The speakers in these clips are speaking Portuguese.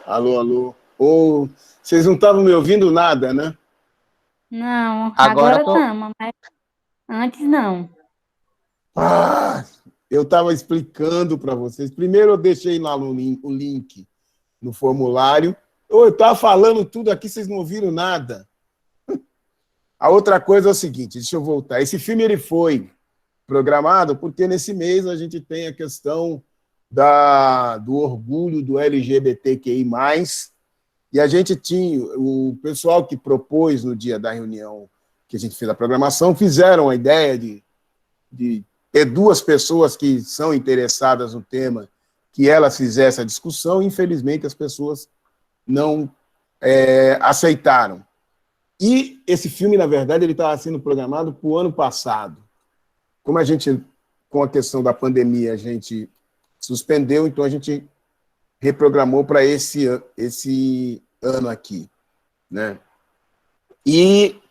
Alô, alô. Ô, vocês não estavam me ouvindo nada, né? Não, Agora agora tô. estamos, mas antes não. Ah, eu estava explicando para vocês. Primeiro eu deixei lá o link no formulário. Eu estava falando tudo aqui, vocês não ouviram nada. A outra coisa é o seguinte, deixa eu voltar. Esse filme ele foi programado porque nesse mês a gente tem a questão do orgulho do LGBTQI+, e a gente tinha, o pessoal que propôs no dia da reunião que a gente fez a programação, fizeram a ideia de ter duas pessoas que são interessadas no tema, que elas fizessem a discussão, e infelizmente as pessoas não aceitaram. E esse filme, na verdade, ele estava sendo programado para o ano passado. Como a gente, com a questão da pandemia, a gente suspendeu, então a gente reprogramou para esse ano aqui, né? E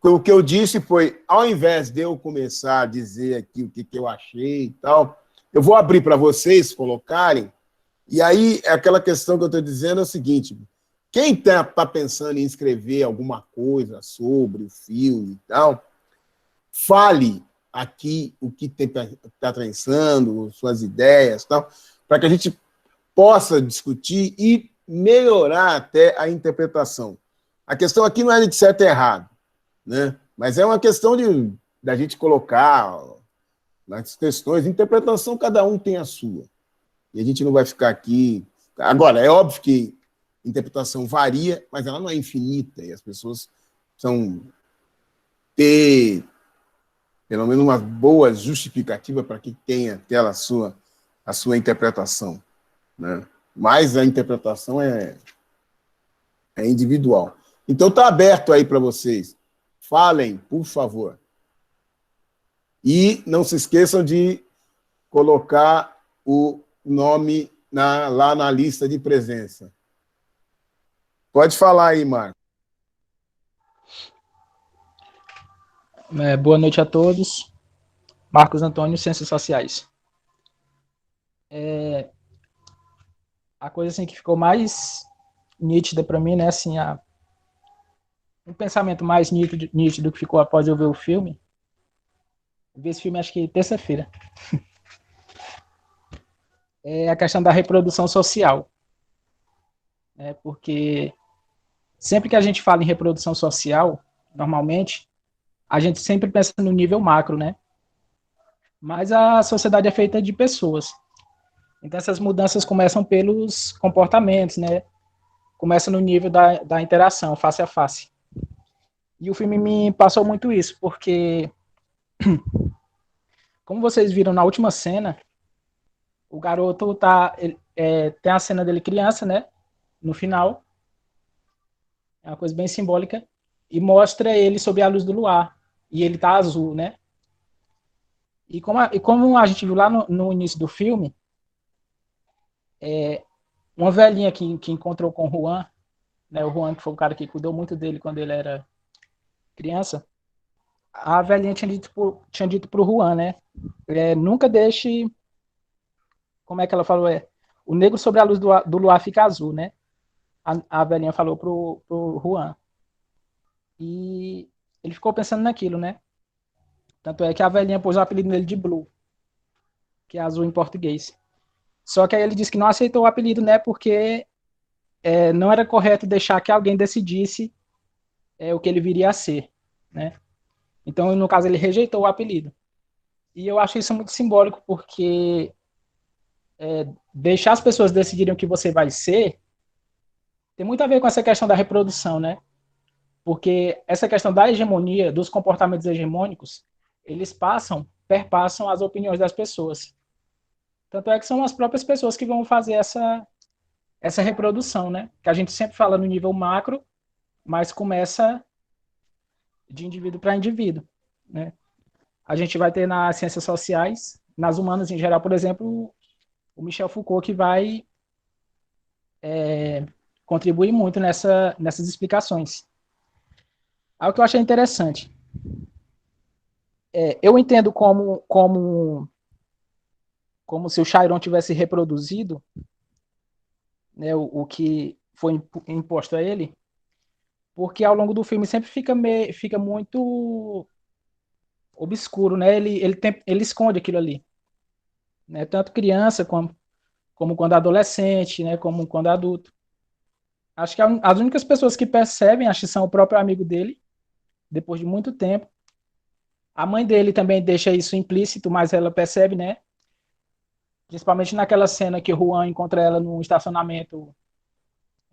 o que eu disse foi, ao invés de eu começar a dizer aqui o que eu achei e tal, eu vou abrir para vocês colocarem, e aí aquela questão que eu estou dizendo é o seguinte, quem está pensando em escrever alguma coisa sobre o filme e tal, fale aqui o que está pensando, suas ideias e tal, para que a gente possa discutir e melhorar até a interpretação. A questão aqui não é de certo e errado, né? Mas é uma questão da gente colocar nas questões de interpretação, cada um tem a sua. E a gente não vai ficar aqui... Agora, é óbvio que a interpretação varia, mas ela não é infinita, e as pessoas precisam ter, pelo menos, uma boa justificativa para que tenha aquela a sua interpretação, né? Mas a interpretação é individual. Então, está aberto aí para vocês. Falem, por favor. E não se esqueçam de colocar o nome lá na lista de presença. Pode falar aí, Marco. Boa noite a todos. Marcos Antônio, Ciências Sociais. A coisa assim que ficou mais nítida para mim, né, assim, um pensamento mais nítido que ficou após eu ver o filme. Eu vi esse filme acho que terça-feira. É a questão da reprodução social, né? Porque sempre que a gente fala em reprodução social, normalmente a gente sempre pensa no nível macro, né? Mas a sociedade é feita de pessoas. Então essas mudanças começam pelos comportamentos, né? Começa no nível da interação, face a face. E o filme me passou muito isso, porque, como vocês viram na última cena, o garoto tem a cena dele criança, né? No final, é uma coisa bem simbólica, e mostra ele sob a luz do luar, e ele tá azul, né? E como a gente viu lá no início do filme, uma velhinha que encontrou com o Juan, né? O Juan, que foi o cara que cuidou muito dele quando ele era criança, a velhinha tinha dito pro Juan, né? Nunca deixe. Como é que ela falou? O negro sobre a luz do luar fica azul, né? A velhinha falou pro Juan. E ele ficou pensando naquilo, né? Tanto é que a velhinha pôs o apelido nele de Blue, que é azul em português. Só que aí ele disse que não aceitou o apelido, né? Porque não era correto deixar que alguém decidisse o que ele viria a ser, né? Então, no caso, ele rejeitou o apelido. E eu acho isso muito simbólico, porque deixar as pessoas decidirem o que você vai ser tem muito a ver com essa questão da reprodução, né? Porque essa questão da hegemonia, dos comportamentos hegemônicos, eles perpassam as opiniões das pessoas. Tanto é que são as próprias pessoas que vão fazer essa reprodução, né? Que a gente sempre fala no nível macro, mas começa de indivíduo para indivíduo, né? A gente vai ter nas ciências sociais, nas humanas em geral, por exemplo, o Michel Foucault, que vai contribuir muito nessas explicações. Algo que eu achei interessante. Eu entendo como se o Chiron tivesse reproduzido, né, o que foi imposto a ele, porque ao longo do filme sempre fica muito obscuro, né? Ele esconde aquilo ali, né? Tanto criança como quando adolescente, né? Como quando adulto. Acho que as únicas pessoas que percebem, acho que são o próprio amigo dele, depois de muito tempo. A mãe dele também deixa isso implícito, mas ela percebe, né? Principalmente naquela cena que o Juan encontra ela no estacionamento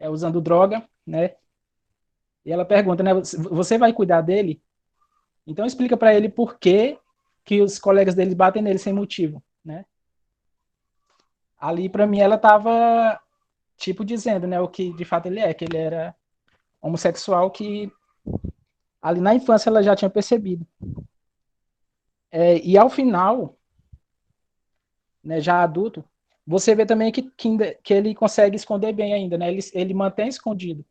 usando droga, né? E ela pergunta, né? Você vai cuidar dele? Então explica para ele por que os colegas dele batem nele sem motivo, né? Ali para mim ela estava tipo dizendo, né, o que de fato ele é, que ele era homossexual, que ali na infância ela já tinha percebido. E ao final, né, já adulto, você vê também que ele consegue esconder bem ainda, né? Ele mantém escondido.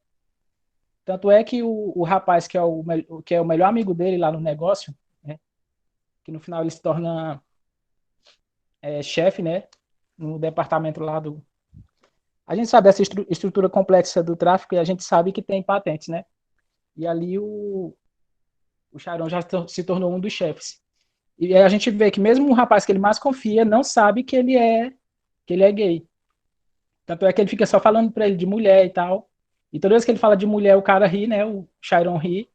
Tanto é que o rapaz que é o melhor amigo dele lá no negócio, né, que no final ele se torna chefe, né, no departamento lá do... A gente sabe essa estrutura complexa do tráfico e a gente sabe que tem patentes, né? E ali o Chiron já se tornou um dos chefes. E aí a gente vê que mesmo o rapaz que ele mais confia não sabe que ele é gay. Tanto é que ele fica só falando para ele de mulher e tal. E toda vez que ele fala de mulher, o cara ri, né? O Chiron ri.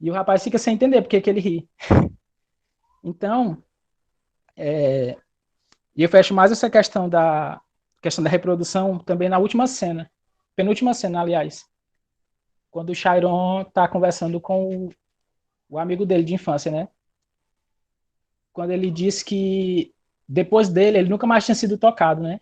E o rapaz fica sem entender por que ele ri. Então, e eu fecho mais essa questão da reprodução também na última cena. Penúltima cena, aliás. Quando o Chiron tá conversando com o amigo dele de infância, né? Quando ele diz que depois dele, ele nunca mais tinha sido tocado, né?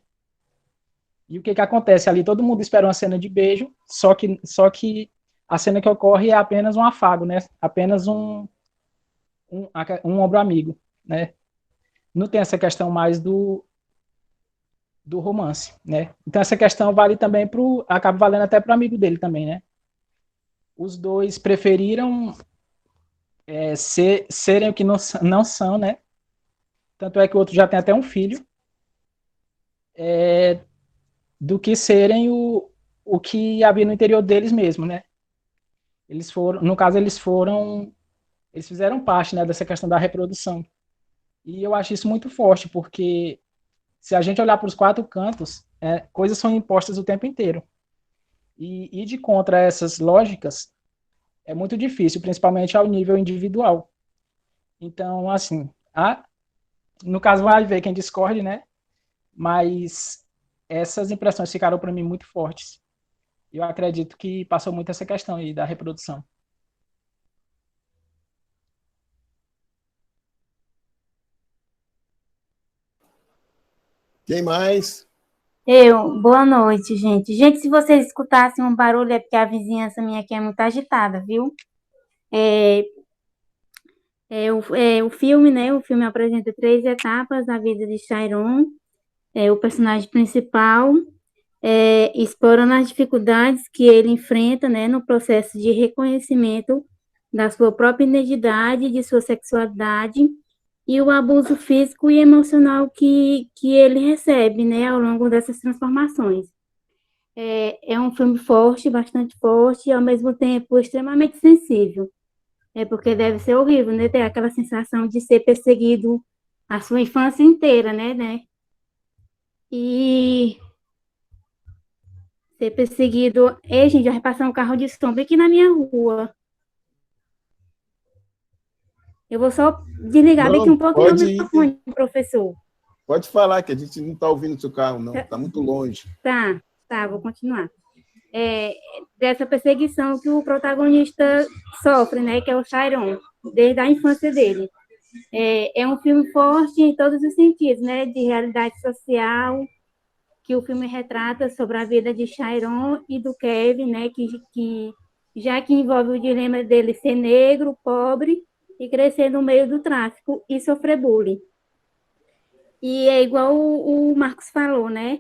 E o que que acontece ali? Todo mundo espera uma cena de beijo, só que a cena que ocorre é apenas um afago, né? Apenas um ombro amigo, né? Não tem essa questão mais do romance, né? Então essa questão vale também acaba valendo até para o amigo dele também, né? Os dois preferiram serem o que não são, né? Tanto é que o outro já tem até um filho, do que serem o que havia no interior deles mesmo, né? No caso, eles fizeram parte, né, dessa questão da reprodução. E eu acho isso muito forte, porque se a gente olhar para os quatro cantos, coisas são impostas o tempo inteiro. E ir de contra essas lógicas é muito difícil, principalmente ao nível individual. Então, assim, no caso vai ver quem discorde, né? Mas essas impressões ficaram para mim muito fortes. Eu acredito que passou muito essa questão aí da reprodução. Quem mais? Boa noite, gente. Gente, se vocês escutassem um barulho, é porque a vizinhança minha aqui é muito agitada, viu? É, o filme, né? O filme apresenta três etapas da vida de Chiron, o personagem principal, explorando as dificuldades que ele enfrenta, né, no processo de reconhecimento da sua própria identidade, de sua sexualidade e o abuso físico e emocional que ele recebe, né, ao longo dessas transformações. É um filme forte, bastante forte, e ao mesmo tempo extremamente sensível. Porque deve ser horrível, né, ter aquela sensação de ser perseguido a sua infância inteira, né? E ser perseguido. Ei, gente, vai passar um carro de som bem aqui na minha rua. Eu vou só desligar bem aqui Não, um pouco meu pode ir. microfone, professor. Pode falar, que a gente não está ouvindo o seu carro, não. Está muito longe. Tá, vou continuar. Dessa perseguição que o protagonista sofre, né? Que é o Chiron, desde a infância dele. É um filme forte em todos os sentidos, né? De realidade social, que o filme retrata sobre a vida de Chiron e do Kevin, né? Que já que envolve o dilema dele ser negro, pobre e crescer no meio do tráfico e sofrer bullying. E é igual o Marcos falou, né?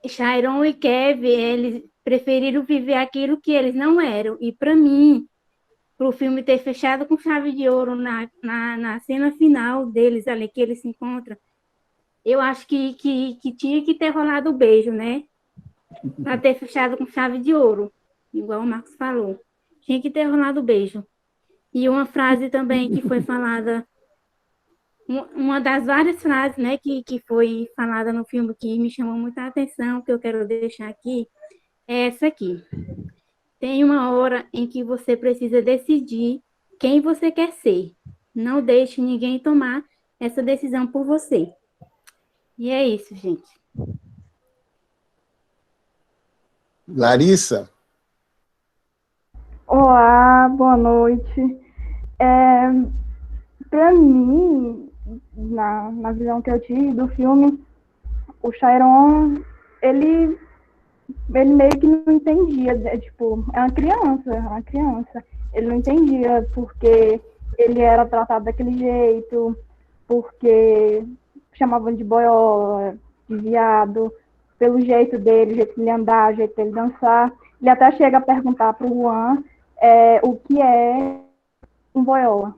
Chiron e Kevin, eles preferiram viver aquilo que eles não eram. E para mim, para o filme ter fechado com chave de ouro na cena final deles ali, que eles se encontram, eu acho que tinha que ter rolado o beijo, né? Para ter fechado com chave de ouro, igual o Marcos falou. Tinha que ter rolado o beijo. E uma frase também que foi falada, uma das várias frases, né, que foi falada no filme que me chamou muita atenção, que eu quero deixar aqui, é essa aqui. Tem uma hora em que você precisa decidir quem você quer ser. Não deixe ninguém tomar essa decisão por você. E é isso, gente. Larissa? Olá, boa noite. Para mim, na visão que eu tive do filme, o Chiron, ele meio que não entendia, tipo, é uma criança. Ele não entendia porque ele era tratado daquele jeito, porque chamavam de boiola, de viado, pelo jeito dele, o jeito dele andar, o jeito dele dançar. Ele até chega a perguntar para o Juan o que é um boiola.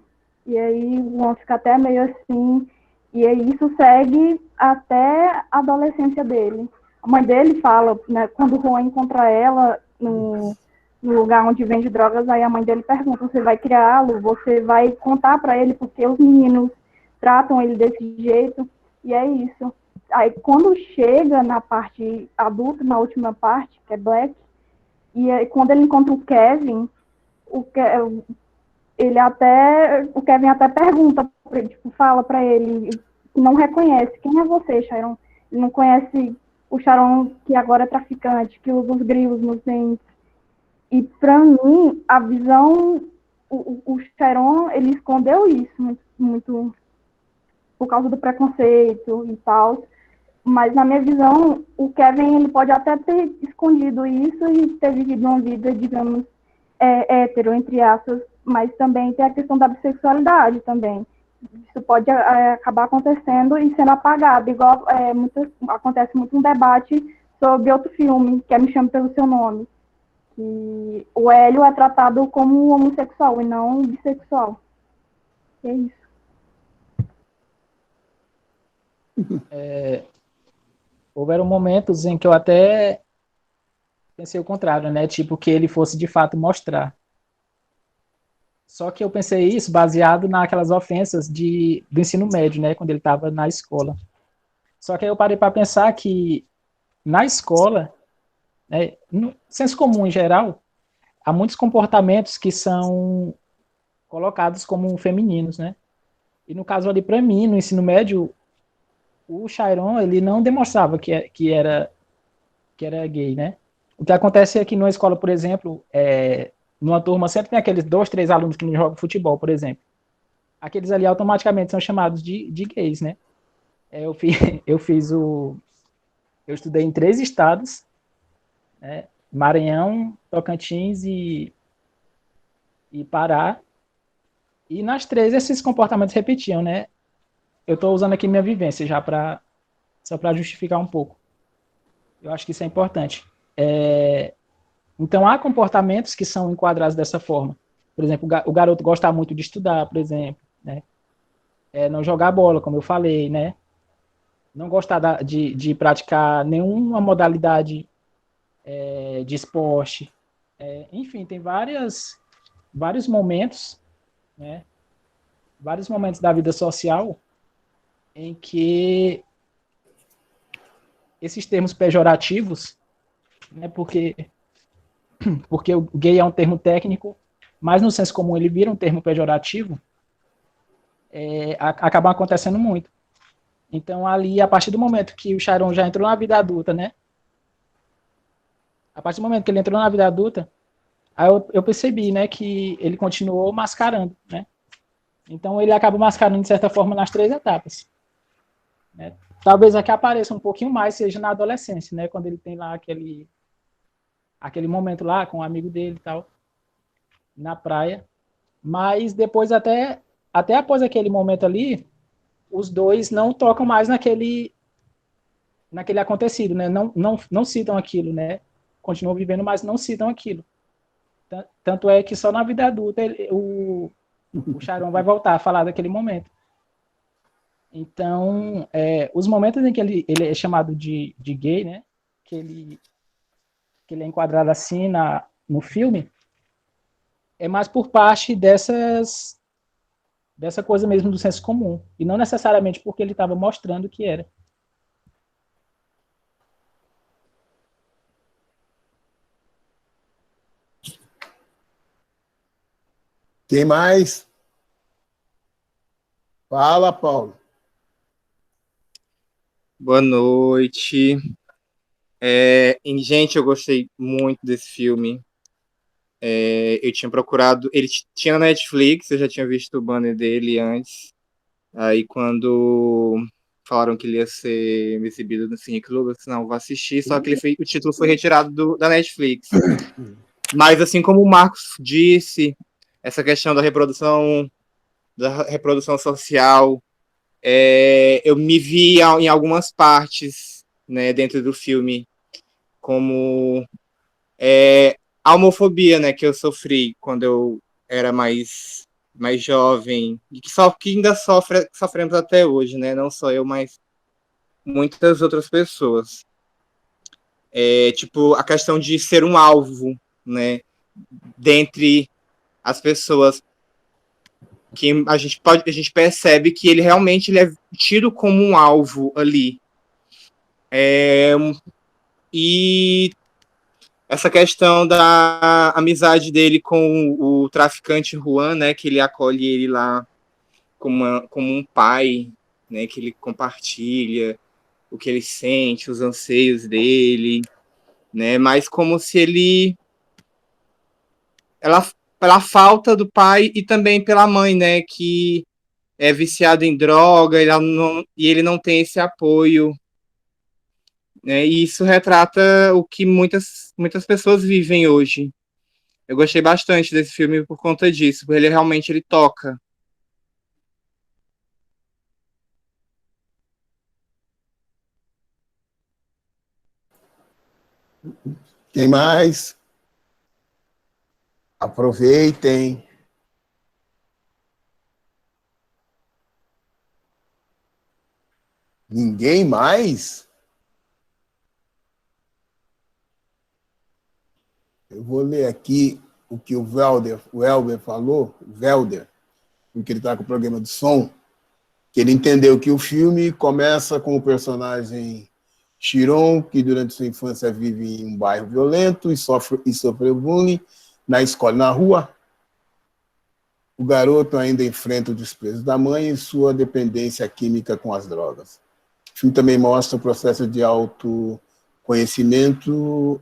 E aí o Juan fica até meio assim, e aí isso segue até a adolescência dele. A mãe dele fala, né, quando o Juan encontra ela no lugar onde vende drogas, aí a mãe dele pergunta, você vai criá-lo? Você vai contar para ele porque os meninos tratam ele desse jeito? E é isso. Aí quando chega na parte adulta, na última parte, que é Black, e aí, quando ele encontra o Kevin, o Kevin até pergunta, tipo, fala para ele, não reconhece, quem é você, Chiron? Ele não conhece o Chiron que agora é traficante, que usa os grilos nos dentes. E para mim, a visão, o Chiron, ele escondeu isso muito por causa do preconceito e tal. Mas na minha visão, o Kevin, ele pode até ter escondido isso e ter vivido uma vida, digamos, hétero, entre aspas, mas também tem a questão da bissexualidade também. Isso pode acabar acontecendo e sendo apagado, igual acontece muito um debate sobre outro filme, que é Me Chame Pelo Seu Nome, que o Hélio é tratado como homossexual e não bissexual. É isso. Houveram momentos em que eu até pensei o contrário, né? Tipo, que ele fosse de fato mostrar. Só que eu pensei isso baseado naquelas ofensas do ensino médio, né? Quando ele estava na escola. Só que aí eu parei para pensar que na escola, né, no senso comum em geral, há muitos comportamentos que são colocados como femininos, né? E no caso ali, para mim, no ensino médio, o Chiron, ele não demonstrava que era gay, né? O que acontece é que numa escola, por exemplo, numa turma sempre tem aqueles 2, 3 alunos que não jogam futebol, por exemplo. Aqueles ali automaticamente são chamados de gays, né? Eu estudei em 3 estados, né? Maranhão, Tocantins e Pará. E nas 3 esses comportamentos repetiam, né? Eu estou usando aqui minha vivência já só para justificar um pouco. Eu acho que isso é importante. Então, há comportamentos que são enquadrados dessa forma. Por exemplo, o garoto gostar muito de estudar, por exemplo, né? Não jogar bola, como eu falei, né? Não gostar de praticar nenhuma modalidade de esporte. Enfim, tem vários momentos, né? Vários momentos da vida social em que esses termos pejorativos, né? Porque o gay é um termo técnico, mas no senso comum ele vira um termo pejorativo, acaba acontecendo muito. Então, ali, a partir do momento que o Chiron já entrou na vida adulta, né? A partir do momento que ele entrou na vida adulta, aí eu percebi, né, que ele continuou mascarando, né? Então, ele acaba mascarando, de certa forma, nas 3 etapas. Né? Talvez aqui apareça um pouquinho mais, seja na adolescência, né? Quando ele tem lá aquele momento lá com um amigo dele e tal, na praia. Mas depois, até após aquele momento ali, os dois não tocam mais naquele acontecido, né? Não citam aquilo, né? Continuam vivendo, mas não citam aquilo. Tanto é que só na vida adulta o Chiron vai voltar a falar daquele momento. Então, os momentos em que ele é chamado de gay, né? Que ele que ele é enquadrado assim no filme, é mais por parte dessa coisa mesmo do senso comum, e não necessariamente porque ele estava mostrando que era. Quem mais? Fala, Paulo. Boa noite. Gente, eu gostei muito desse filme. Eu tinha procurado. Ele tinha na Netflix, eu já tinha visto o banner dele antes. Aí, quando falaram que ele ia ser exibido no Cine Clube, eu disse, não, vou assistir. Só que o título foi retirado da Netflix. Mas, assim como o Marcos disse, essa questão da reprodução social, eu me vi em algumas partes, né, dentro do filme, como a homofobia, né, que eu sofri quando eu era mais jovem, e que ainda sofremos até hoje, né, não só eu, mas muitas outras pessoas. Tipo, a questão de ser um alvo, né, dentre as pessoas, que a gente percebe que ele é tido como um alvo ali. E essa questão da amizade dele com o traficante Juan, né, que ele acolhe ele lá como um pai, né, que ele compartilha o que ele sente, os anseios dele, né, mas como se ela pela falta do pai e também pela mãe, né, que é viciado em droga, e ele não tem esse apoio, né, e isso retrata o que muitas pessoas vivem hoje. Eu gostei bastante desse filme por conta disso, porque ele realmente toca. Quem mais? Aproveitem. Ninguém mais? Eu vou ler aqui o que o Welber falou, porque ele está com o programa de som, que ele entendeu que o filme começa com o personagem Chiron, que durante sua infância vive em um bairro violento e sofre bullying na escola e na rua. O garoto ainda enfrenta o desprezo da mãe e sua dependência química com as drogas. O filme também mostra o processo de autoconhecimento,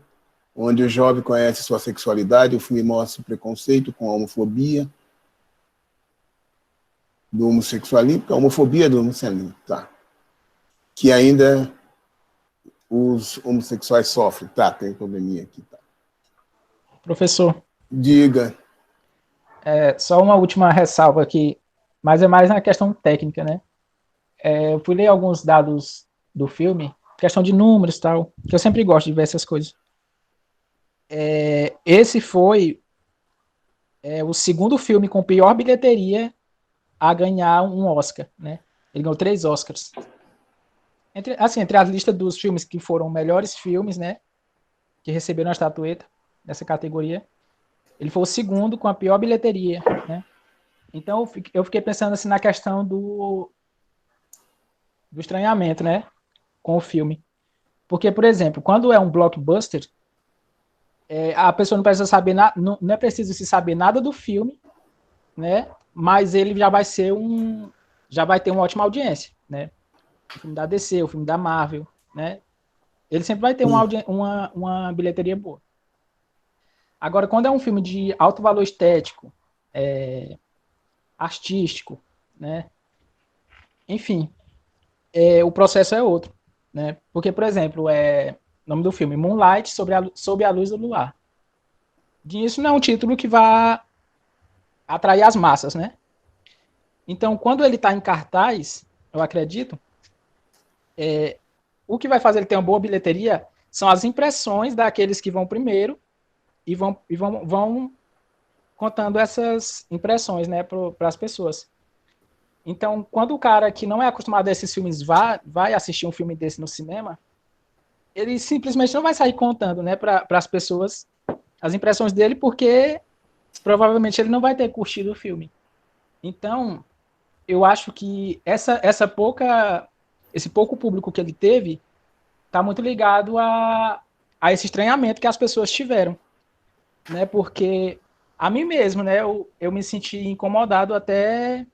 onde o jovem conhece sua sexualidade. O filme mostra o preconceito com a homofobia do homossexualismo, a homofobia do homossexualismo, tá? Que ainda os homossexuais sofrem. Tá, tem um probleminha aqui. Tá. Professor, Diga. só uma última ressalva aqui, mas é mais na questão técnica, né? Eu fui ler alguns dados do filme, questão de números e tal, que eu sempre gosto de ver essas coisas. Esse foi o segundo filme com pior bilheteria a ganhar um Oscar, né? Ele ganhou 3 Oscars. Entre as listas dos filmes que foram melhores filmes, né? Que receberam a estatueta nessa categoria, ele foi o segundo com a pior bilheteria, né? Então eu fiquei pensando assim na questão do estranhamento, né? Com o filme. Porque, por exemplo, quando é um blockbuster, a pessoa não precisa saber não é preciso se saber nada do filme, né? Mas ele já vai ter uma ótima audiência, né? O filme da DC, o filme da Marvel, né? Ele sempre vai ter uma bilheteria boa. Agora, quando é um filme de alto valor estético, artístico, né? Enfim, o processo é outro, né? Porque, por exemplo, o nome do filme, Moonlight, sob a luz do luar. Isso não é um título que vai atrair as massas, né? Então, quando ele está em cartaz, eu acredito, o que vai fazer ele ter uma boa bilheteria são as impressões daqueles que vão primeiro e vão contando essas impressões, né, para as pessoas. Então, quando o cara que não é acostumado a esses filmes vai assistir um filme desse no cinema, ele simplesmente não vai sair contando, né, para as pessoas as impressões dele, porque provavelmente ele não vai ter curtido o filme. Então, eu acho que esse pouco público que ele teve está muito ligado a esse estranhamento que as pessoas tiveram, né? Porque a mim mesmo, né, eu me senti incomodado até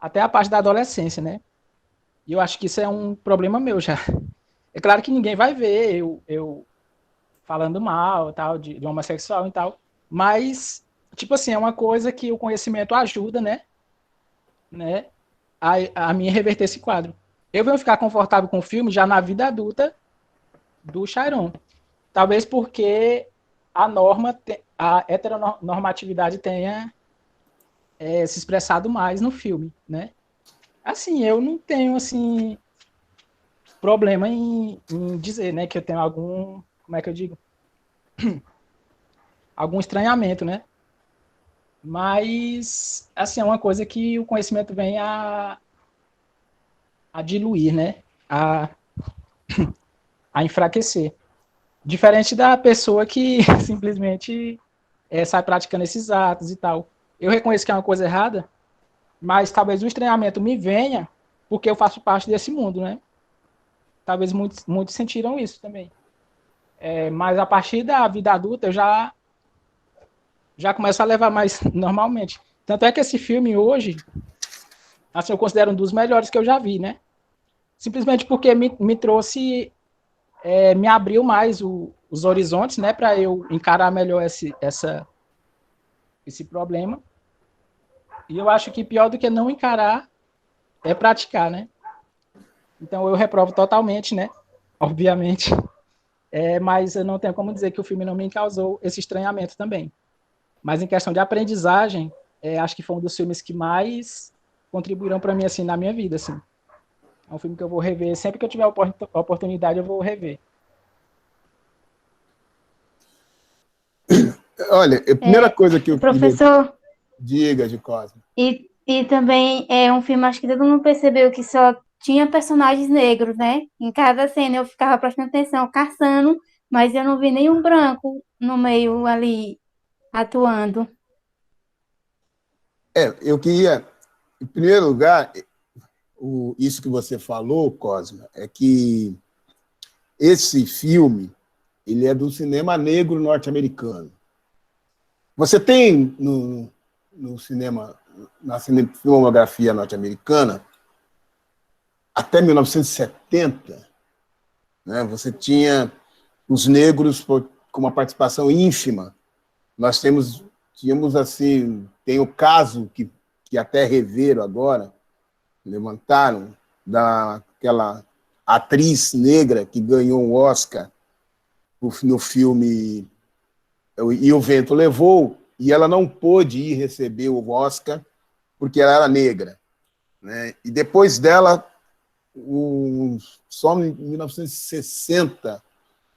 a parte da adolescência, né? E eu acho que isso é um problema meu já. É claro que ninguém vai ver eu falando mal, tal, de homossexual e tal, mas, tipo assim, é uma coisa que o conhecimento ajuda, né, a mim reverter esse quadro. Eu venho ficar confortável com o filme já na vida adulta do Chiron. Talvez porque a heteronormatividade tenha se expressado mais no filme, né? Assim, eu não tenho, assim, problema em dizer, né, que eu tenho algum, como é que eu digo? Algum estranhamento, né? Mas, assim, é uma coisa que o conhecimento vem a diluir, né? A enfraquecer. Diferente da pessoa que simplesmente sai praticando esses atos e tal. Eu reconheço que é uma coisa errada, mas talvez o estranhamento me venha porque eu faço parte desse mundo, né? Talvez muitos sentiram isso também. Mas a partir da vida adulta eu já começo a levar mais normalmente. Tanto é que esse filme hoje, assim, eu considero um dos melhores que eu já vi, né? Simplesmente porque me trouxe, me abriu mais os horizontes, né? Para eu encarar melhor esse problema. E eu acho que pior do que não encarar é praticar, né? Então eu reprovo totalmente, né? Obviamente. Mas eu não tenho como dizer que o filme não me causou esse estranhamento também. Mas em questão de aprendizagem, acho que foi um dos filmes que mais contribuíram para mim, assim, na minha vida, assim. É um filme que eu vou rever. Sempre que eu tiver oportunidade, eu vou rever. Olha, a primeira coisa que eu Professor, diga de Cosme. e também é um filme, acho que todo mundo percebeu que só tinha personagens negros, né? Em cada cena eu ficava prestando atenção, caçando, mas eu não vi nenhum branco no meio ali atuando. Eu queria, em primeiro lugar, isso que você falou, Cosma, é que esse filme ele é do cinema negro norte-americano. Você tem no cinema, na filmografia norte-americana, até 1970, né, você tinha os negros com uma participação ínfima. Nós tínhamos assim, tem o caso que até reveram agora, levantaram, daquela atriz negra que ganhou um Oscar no filme E o Vento Levou, e ela não pôde ir receber o Oscar porque ela era negra, né? E depois dela, só em 1960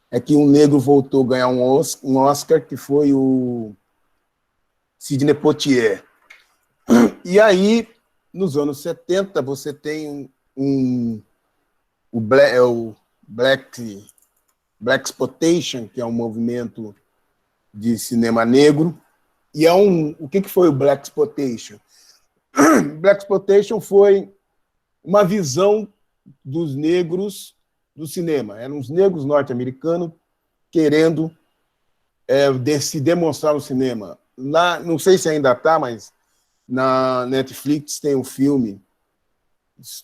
é que um negro voltou a ganhar um Oscar, que foi o Sidney Poitier. E aí, nos anos 70, você tem o Blaxploitation, que é um movimento de cinema negro. E o que foi o Blaxploitation? Blaxploitation foi uma visão dos negros do cinema. Eram os negros norte-americanos querendo se demonstrar no cinema. Lá, não sei se ainda está, mas na Netflix tem um filme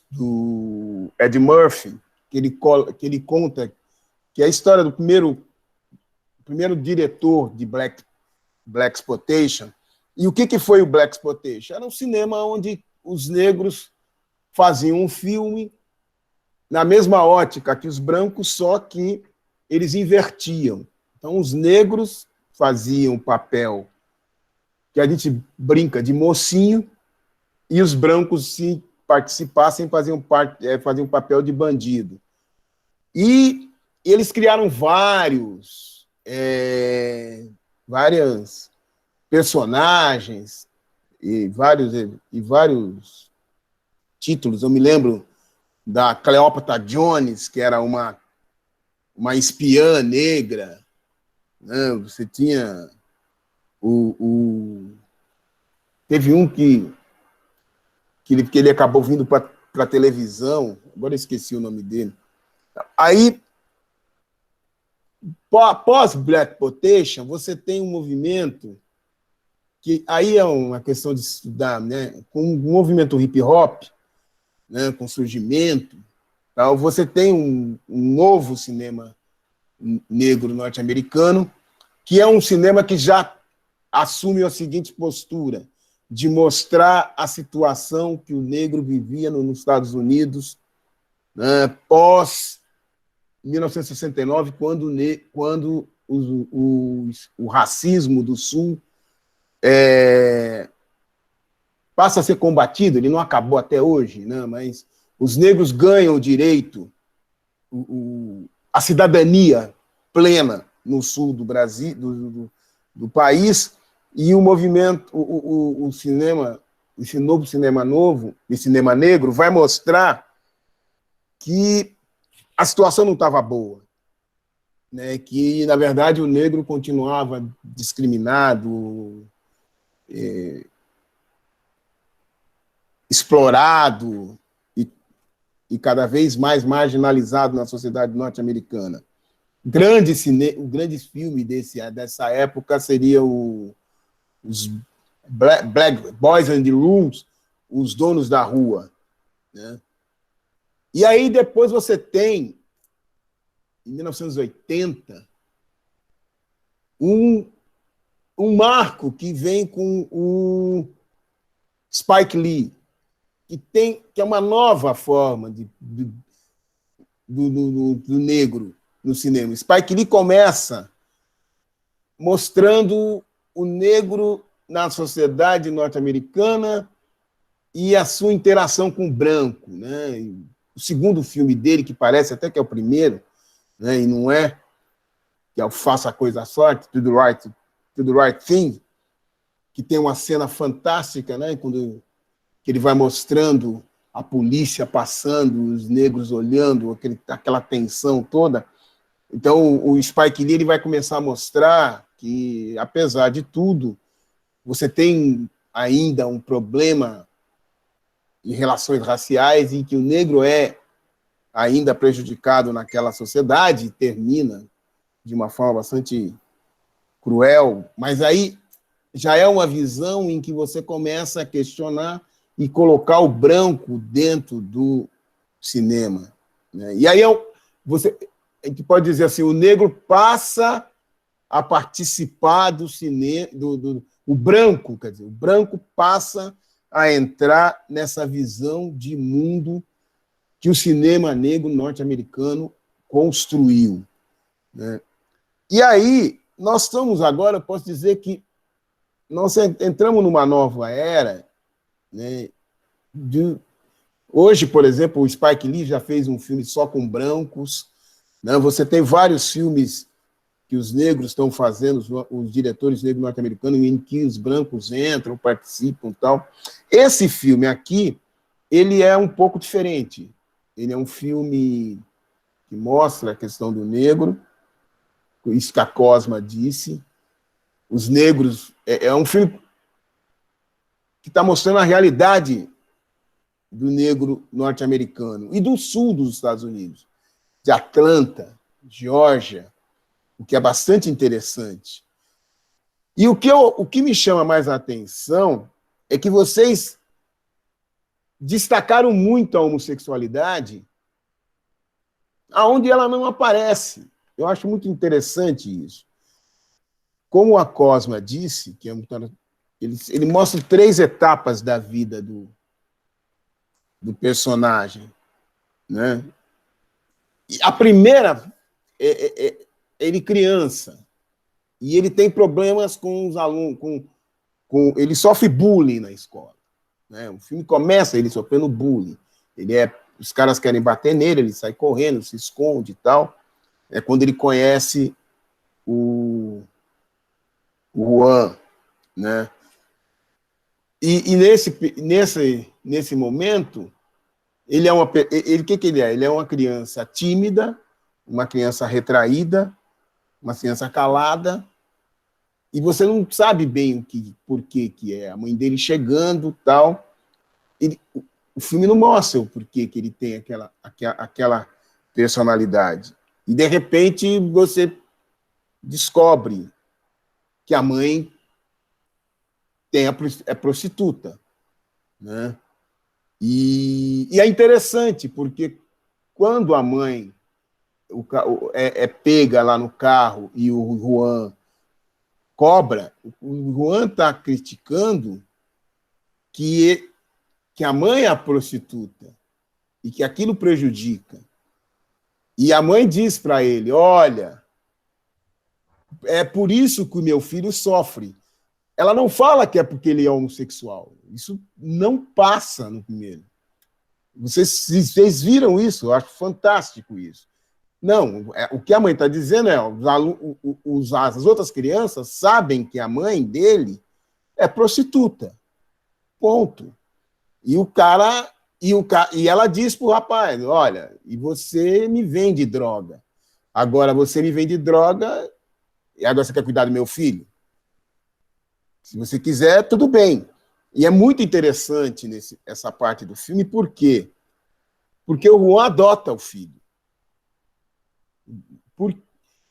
do Ed Murphy, que ele conta que é a história do primeiro diretor de Blaxploitation. E o que foi o Blaxploitation? Era um cinema onde os negros faziam um filme na mesma ótica que os brancos, só que eles invertiam. Então, os negros faziam o papel que a gente brinca de mocinho, e os brancos, se participassem, faziam um papel de bandido. E eles criaram vários personagens e vários títulos. Eu me lembro da Cleópatra Jones, que era uma uma espiã negra, né? Você tinha teve um que ele acabou vindo para a televisão, agora eu esqueci o nome dele. Aí, após Black Potation, você tem um movimento que aí é uma questão de estudar, né? Com o movimento hip hop, né? Com surgimento, tal, você tem um novo cinema negro norte-americano, que é um cinema que já assume a seguinte postura, de mostrar a situação que o negro vivia nos Estados Unidos, né, pós 1969, quando o racismo do Sul passa a ser combatido. Ele não acabou até hoje, né, mas os negros ganham o direito, a cidadania plena no sul do Brasil, do país, e o movimento, o cinema, esse novo cinema negro, vai mostrar que a situação não estava boa, né? Que, na verdade, o negro continuava discriminado, explorado e cada vez mais marginalizado na sociedade norte-americana. O grande filme dessa época seria os Black Boys in the Rooms, Os Donos da Rua, né? E aí depois você tem, em 1980, um marco que vem com o Spike Lee, que é uma nova forma do negro no cinema. Spike Lee começa mostrando o negro na sociedade norte-americana e a sua interação com o branco, né? O segundo filme dele, que parece até que é o primeiro, né? E não é, que é o Faça a Coisa Sorte, to the right Thing, que tem uma cena fantástica, né? Quando que ele vai mostrando a polícia passando, os negros olhando, aquela tensão toda. Então, o Spike Lee ele vai começar a mostrar que, apesar de tudo, você tem ainda um problema de relações raciais e que o negro é ainda prejudicado naquela sociedade, e termina de uma forma bastante cruel, mas aí já é uma visão em que você começa a questionar e colocar o branco dentro do cinema, né? E aí a gente pode dizer assim, o negro passa a participar do cinema, o branco, quer dizer, o branco passa a entrar nessa visão de mundo que o cinema negro norte-americano construiu, né? E aí, nós estamos agora, eu posso dizer que nós entramos numa nova era, né? Hoje, por exemplo, o Spike Lee já fez um filme só com brancos, né? Você tem vários filmes que os negros estão fazendo, os diretores negros norte-americanos, em que os brancos entram, participam e tal. Esse filme aqui, ele é um pouco diferente. Ele é um filme que mostra a questão do negro, isso que a Cosma disse. Os negros... É um filme que está mostrando a realidade do negro norte-americano e do sul dos Estados Unidos, de Atlanta, Geórgia, o que é bastante interessante. E o que me chama mais a atenção é que vocês destacaram muito a homossexualidade aonde ela não aparece. Eu acho muito interessante isso. Como a Cosma disse, que ele mostra 3 etapas da vida do personagem, né? E a primeira ele criança, e ele tem problemas com os alunos, ele sofre bullying na escola, né? O filme começa ele sofrendo bullying. Os caras querem bater nele, ele sai correndo, se esconde e tal. É quando ele conhece o Juan, né? E nesse momento, ele é uma criança tímida, uma criança retraída, uma criança calada, e você não sabe bem por que é. A mãe dele chegando, tal. O filme não mostra o porquê que ele tem aquela personalidade. E, de repente, você descobre que a mãe é prostituta, né? E é interessante, porque quando a mãe é pega lá no carro e o Juan cobra, o Juan está criticando que a mãe é a prostituta e que aquilo prejudica. E a mãe diz para ele, olha, é por isso que o meu filho sofre. Ela não fala que é porque ele é homossexual. Isso não passa no primeiro. Vocês viram isso? Eu acho fantástico isso. Não, o que a mãe está dizendo é as outras crianças sabem que a mãe dele é prostituta. Ponto. E ela diz para o rapaz, olha, e você me vende droga. Agora você me vende droga e agora você quer cuidar do meu filho? Se você quiser, tudo bem. E é muito interessante essa parte do filme, por quê? Porque o Juan adota o filho.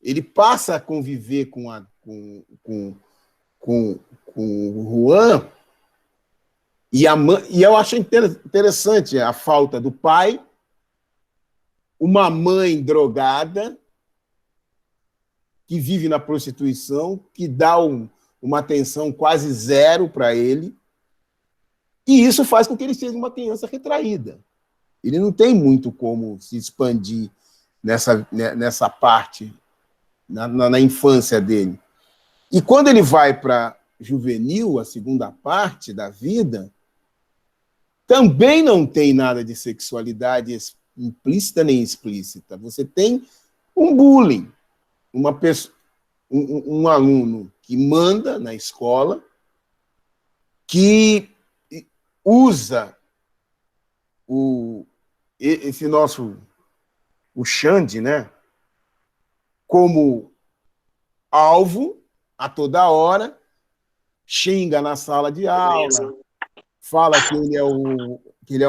Ele passa a conviver com o Juan, e eu acho interessante a falta do pai, uma mãe drogada, que vive na prostituição, que dá uma atenção quase zero para ele, e isso faz com que ele seja uma criança retraída. Ele não tem muito como se expandir nessa parte, na infância dele. E quando ele vai para juvenil, a segunda parte da vida, também não tem nada de sexualidade implícita nem explícita. Você tem um bullying, um aluno que manda na escola, que usa esse nosso, o Xande, né, como alvo a toda hora, xinga na sala de aula, fala que ele é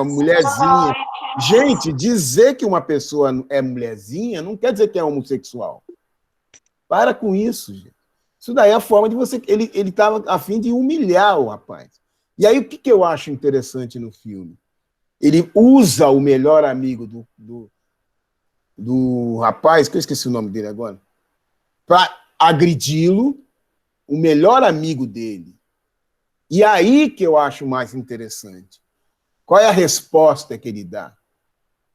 uma mulherzinha. Gente, dizer que uma pessoa é mulherzinha não quer dizer que é homossexual. Para com isso, gente. Isso daí é a forma de você... Ele estava a fim de humilhar o rapaz. E aí, o que eu acho interessante no filme? Ele usa o melhor amigo do rapaz, que eu esqueci o nome dele agora, para agredi-lo, o melhor amigo dele. E aí que eu acho mais interessante. Qual é a resposta que ele dá?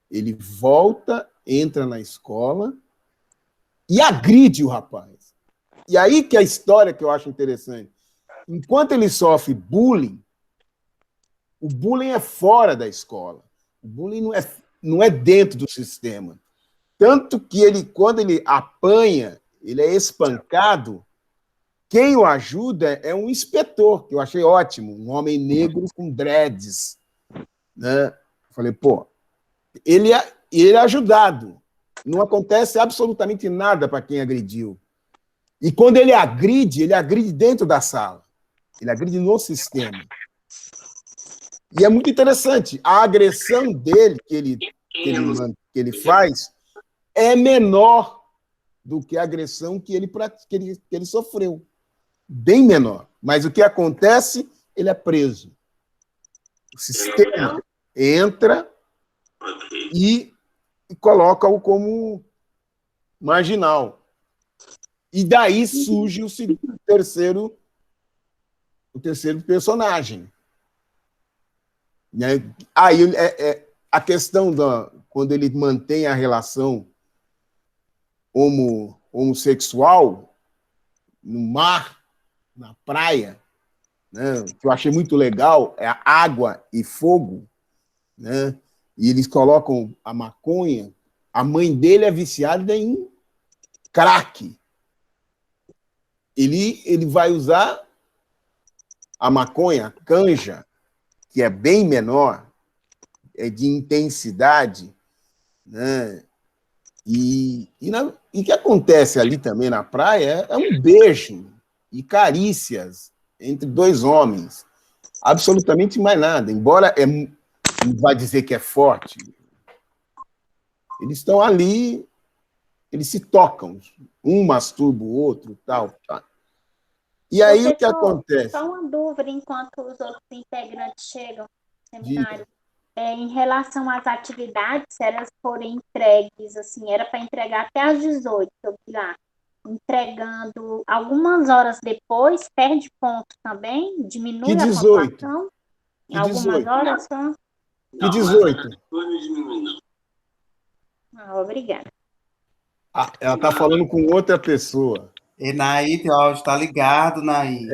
Ele volta, entra na escola e agride o rapaz. E aí que é a história que eu acho interessante. Enquanto ele sofre bullying, o bullying é fora da escola. O bullying não é dentro do sistema. Tanto que quando ele apanha, ele é espancado, quem o ajuda é um inspetor, que eu achei ótimo, um homem negro com dreads. Né? Falei, pô, ele é ajudado. Não acontece absolutamente nada para quem agrediu. E quando ele agride dentro da sala. Ele agride no sistema. E é muito interessante. A agressão dele, que ele faz, é menor do que a agressão que ele sofreu. Bem menor. Mas o que acontece? Ele é preso. O sistema entra e coloca-o como marginal. E daí surge o terceiro personagem. Né? Aí a questão quando ele mantém a relação homossexual no mar, na praia, né? Que eu achei muito legal, é a água e fogo, né? E eles colocam a maconha. A mãe dele é viciada em crack. Ele vai usar a maconha, a canja, que é bem menor, é de intensidade, né? E o que acontece ali também na praia é um beijo e carícias entre dois homens. Absolutamente mais nada. Embora não vai dizer que é forte, eles estão ali, eles se tocam. Um masturba o outro, tal. Tá. E aí o que acontece? Só uma dúvida enquanto os outros integrantes chegam no seminário. Diga. Em relação às atividades, se elas forem entregues, assim, era para entregar até às 18, eu vi lá. Entregando algumas horas depois, perde ponto também? Diminui Que a 18? pontuação? Que Algumas 18? horas só? Que 18? Obrigada. Ela está falando com outra pessoa. E Naí, teu áudio está ligado, Naí.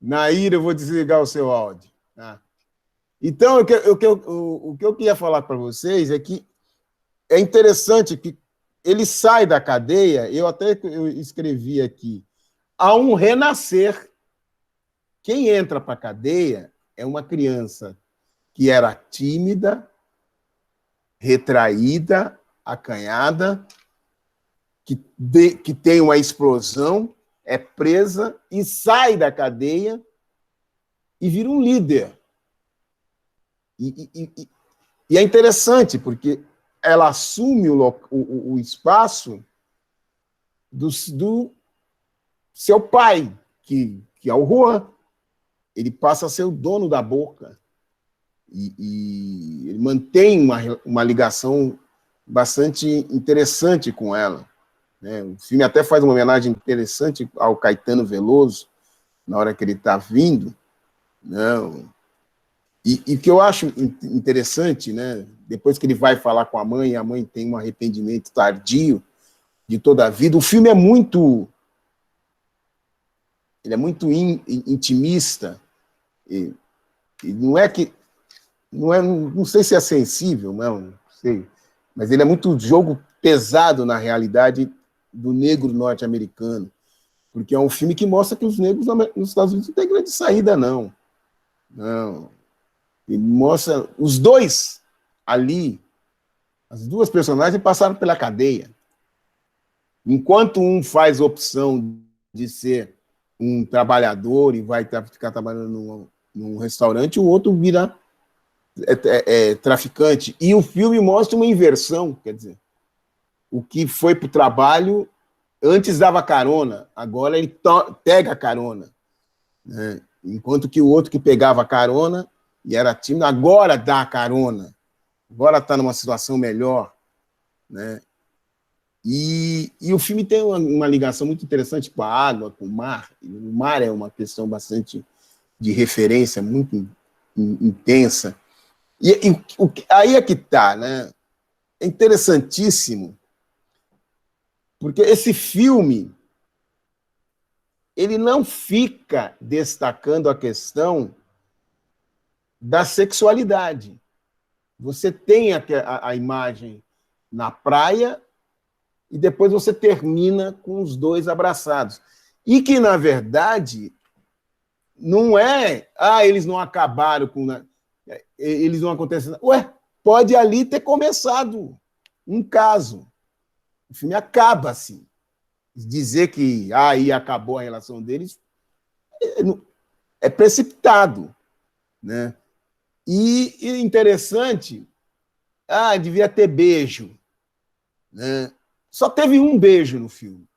Naíra, eu vou desligar o seu áudio. Tá? Então, o que eu queria falar para vocês é que é interessante que ele sai da cadeia, eu escrevi aqui, há um renascer. Quem entra para a cadeia é uma criança que era tímida, retraída, acanhada, que tem uma explosão, é presa e sai da cadeia e vira um líder. E é interessante, porque ela assume o espaço do seu pai, que é o Juan. Ele passa a ser o dono da boca. E ele mantém uma ligação bastante interessante com ela. Né? O filme até faz uma homenagem interessante ao Caetano Veloso, na hora que ele está vindo. Não. E que eu acho interessante, né? Depois que ele vai falar com a mãe tem um arrependimento tardio de toda a vida. O filme é muito... Ele é muito intimista. E não é que... Não sei se é sensível, não sei. Mas ele é muito jogo pesado na realidade do negro norte-americano. Porque é um filme que mostra que os negros nos Estados Unidos não têm grande saída, não. Não. Ele mostra os dois ali, as duas personagens passaram pela cadeia. Enquanto um faz opção de ser um trabalhador e vai ficar trabalhando num restaurante, o outro vira traficante. E o filme mostra uma inversão, quer dizer, o que foi para o trabalho antes dava carona, agora ele pega carona. Né? Enquanto que o outro que pegava carona e era tímido, agora dá carona, agora está numa situação melhor. Né? E o filme tem uma ligação muito interessante com a água, com o mar. O mar é uma questão bastante de referência, muito intensa. E aí é que está, né? É interessantíssimo, porque esse filme ele não fica destacando a questão da sexualidade. Você tem a imagem na praia e depois você termina com os dois abraçados. E que, na verdade, não é... eles não acabaram com... Eles não acontecem... Ué, pode ali ter começado um caso. O filme acaba assim. Dizer que aí acabou a relação deles é precipitado. Né? E interessante, devia ter beijo. Né? Só teve um beijo no filme.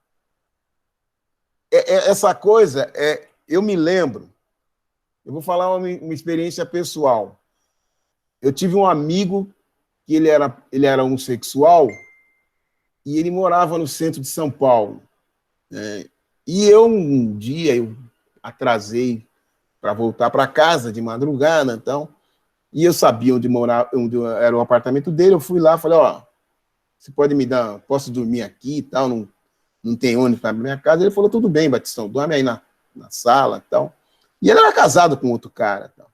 Essa coisa, eu me lembro, eu vou falar uma experiência pessoal. Eu tive um amigo que ele era homossexual e ele morava no centro de São Paulo. Né? E um dia, eu atrasei para voltar para casa de madrugada, então, e eu sabia onde era o apartamento dele, eu fui lá, falei, você pode me dar, posso dormir aqui e tal, não tem ônibus para minha casa. Ele falou, tudo bem, Batistão, dorme aí na sala e tal. E ele era casado com outro cara. Tal.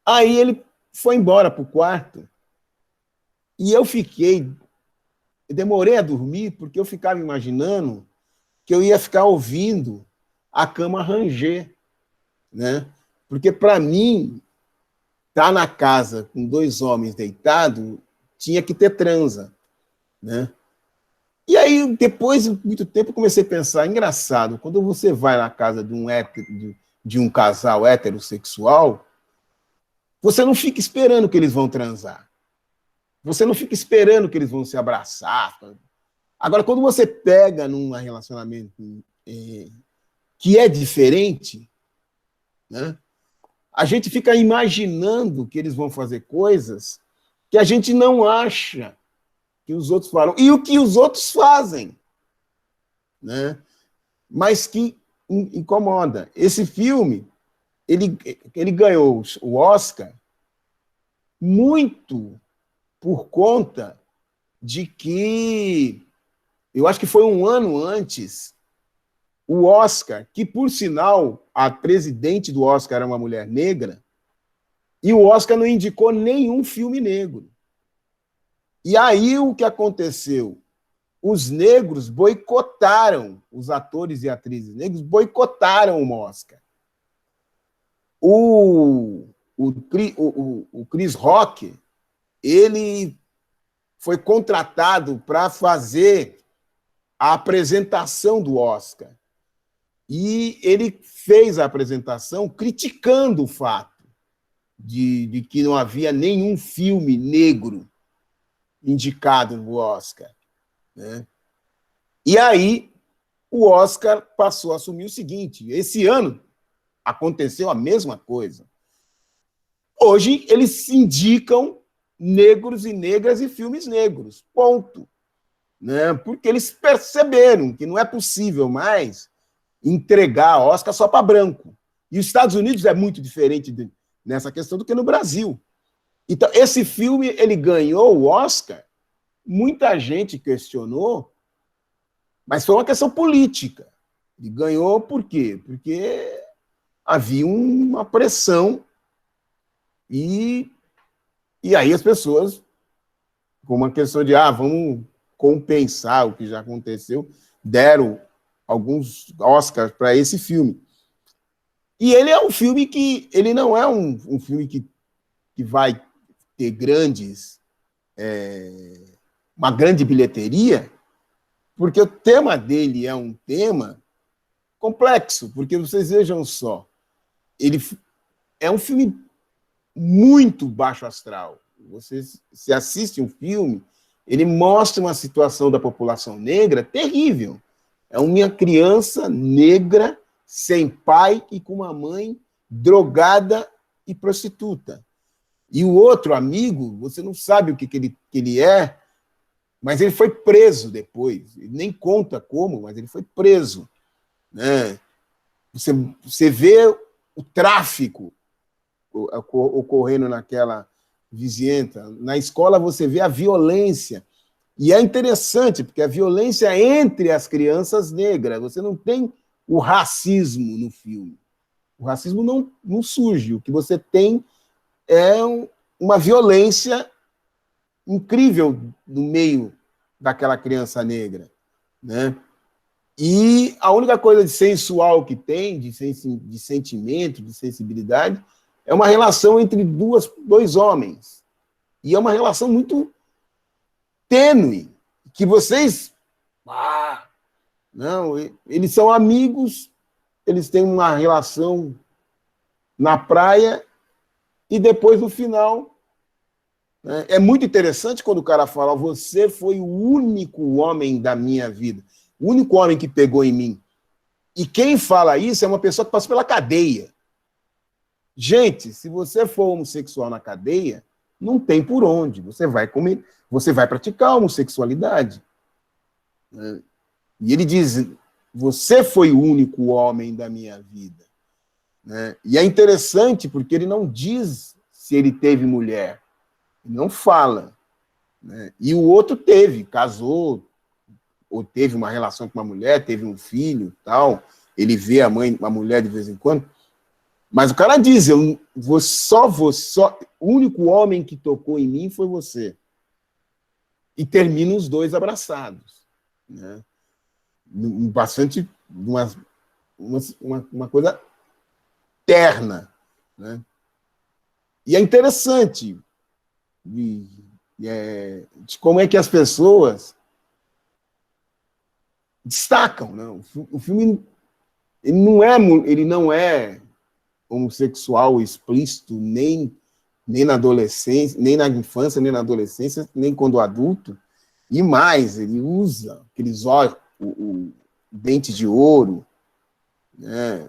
Aí ele foi embora para o quarto e eu demorei a dormir porque eu ficava imaginando que eu ia ficar ouvindo a cama ranger, né? Porque, para mim, estar na casa com dois homens deitados tinha que ter transa, né? E aí, depois de muito tempo, eu comecei a pensar, engraçado, quando você vai na casa de um casal heterossexual, você não fica esperando que eles vão transar. Você não fica esperando que eles vão se abraçar. Agora, quando você pega num relacionamento que é diferente, né, a gente fica imaginando que eles vão fazer coisas que a gente não acha que os outros falam, e o que os outros fazem, né? Mas que incomoda. Esse filme, ele ganhou o Oscar muito por conta de que, eu acho que foi um ano antes, o Oscar, que por sinal, a presidente do Oscar era uma mulher negra, e o Oscar não indicou nenhum filme negro. E aí o que aconteceu? Os negros boicotaram, os atores e atrizes negros boicotaram o Oscar. O Chris Rock, ele foi contratado para fazer a apresentação do Oscar. E ele fez a apresentação criticando o fato de que não havia nenhum filme negro indicado no Oscar, né? E aí o Oscar passou a assumir o seguinte: esse ano aconteceu a mesma coisa. Hoje eles indicam negros e negras e filmes negros, ponto, né? Porque eles perceberam que não é possível mais entregar Oscar só para branco. E os Estados Unidos é muito diferente nessa questão do que no Brasil. Então, esse filme, ele ganhou o Oscar, muita gente questionou, mas foi uma questão política. Ele ganhou por quê? Porque havia uma pressão e aí as pessoas, com uma questão de, vamos compensar o que já aconteceu, deram alguns Oscars para esse filme. E ele é um filme que, ele não é um filme que vai ter uma grande bilheteria, porque o tema dele é um tema complexo, porque vocês vejam só, ele é um filme muito baixo astral. Você se assiste um filme, ele mostra uma situação da população negra terrível. É uma criança negra, sem pai e com uma mãe drogada e prostituta. E o outro amigo, você não sabe o que ele é, mas ele foi preso depois. Ele nem conta como, mas ele foi preso, né? Você vê o tráfico ocorrendo naquela vizinhança. Na escola você vê a violência. E é interessante, porque a violência entre as crianças negras, você não tem o racismo no filme. O racismo não surge. O que você tem é uma violência incrível no meio daquela criança negra, né? E a única coisa de sensual que tem, de sentimento, de sensibilidade, é uma relação entre dois homens. E é uma relação muito tênue, que vocês... não, eles são amigos, eles têm uma relação na praia, e depois, no final... né, é muito interessante quando o cara fala: você foi o único homem da minha vida, o único homem que pegou em mim. E quem fala isso é uma pessoa que passou pela cadeia. Gente, se você for homossexual na cadeia, não tem por onde. Você vai comer, você vai praticar a homossexualidade. E ele diz: você foi o único homem da minha vida. E é interessante porque ele não diz se ele teve mulher. Ele não fala. E o outro casou, ou teve uma relação com uma mulher, teve um filho, tal. Ele vê a mulher de vez em quando. Mas o cara diz: o único homem que tocou em mim foi você. E termina os dois abraçados. Né? Bastante uma coisa terna. Né? E é interessante de como é que as pessoas destacam, né? O filme ele não é homossexual explícito nem na adolescência, nem na infância, nem na adolescência, nem quando adulto. E mais, ele usa aqueles olhos, o dente de ouro, né?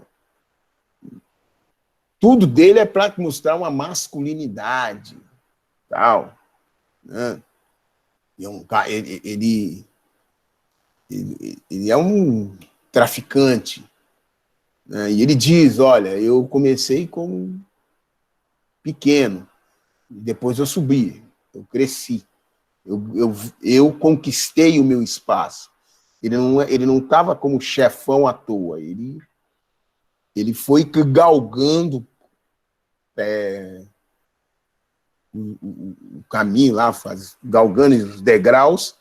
Tudo dele é para mostrar uma masculinidade, tal, né? Ele é um traficante, né? E ele diz, olha, eu comecei como pequeno, depois eu subi, eu cresci, eu conquistei o meu espaço. Ele não estava como chefão à toa, ele foi galgando o caminho lá, galgando os degraus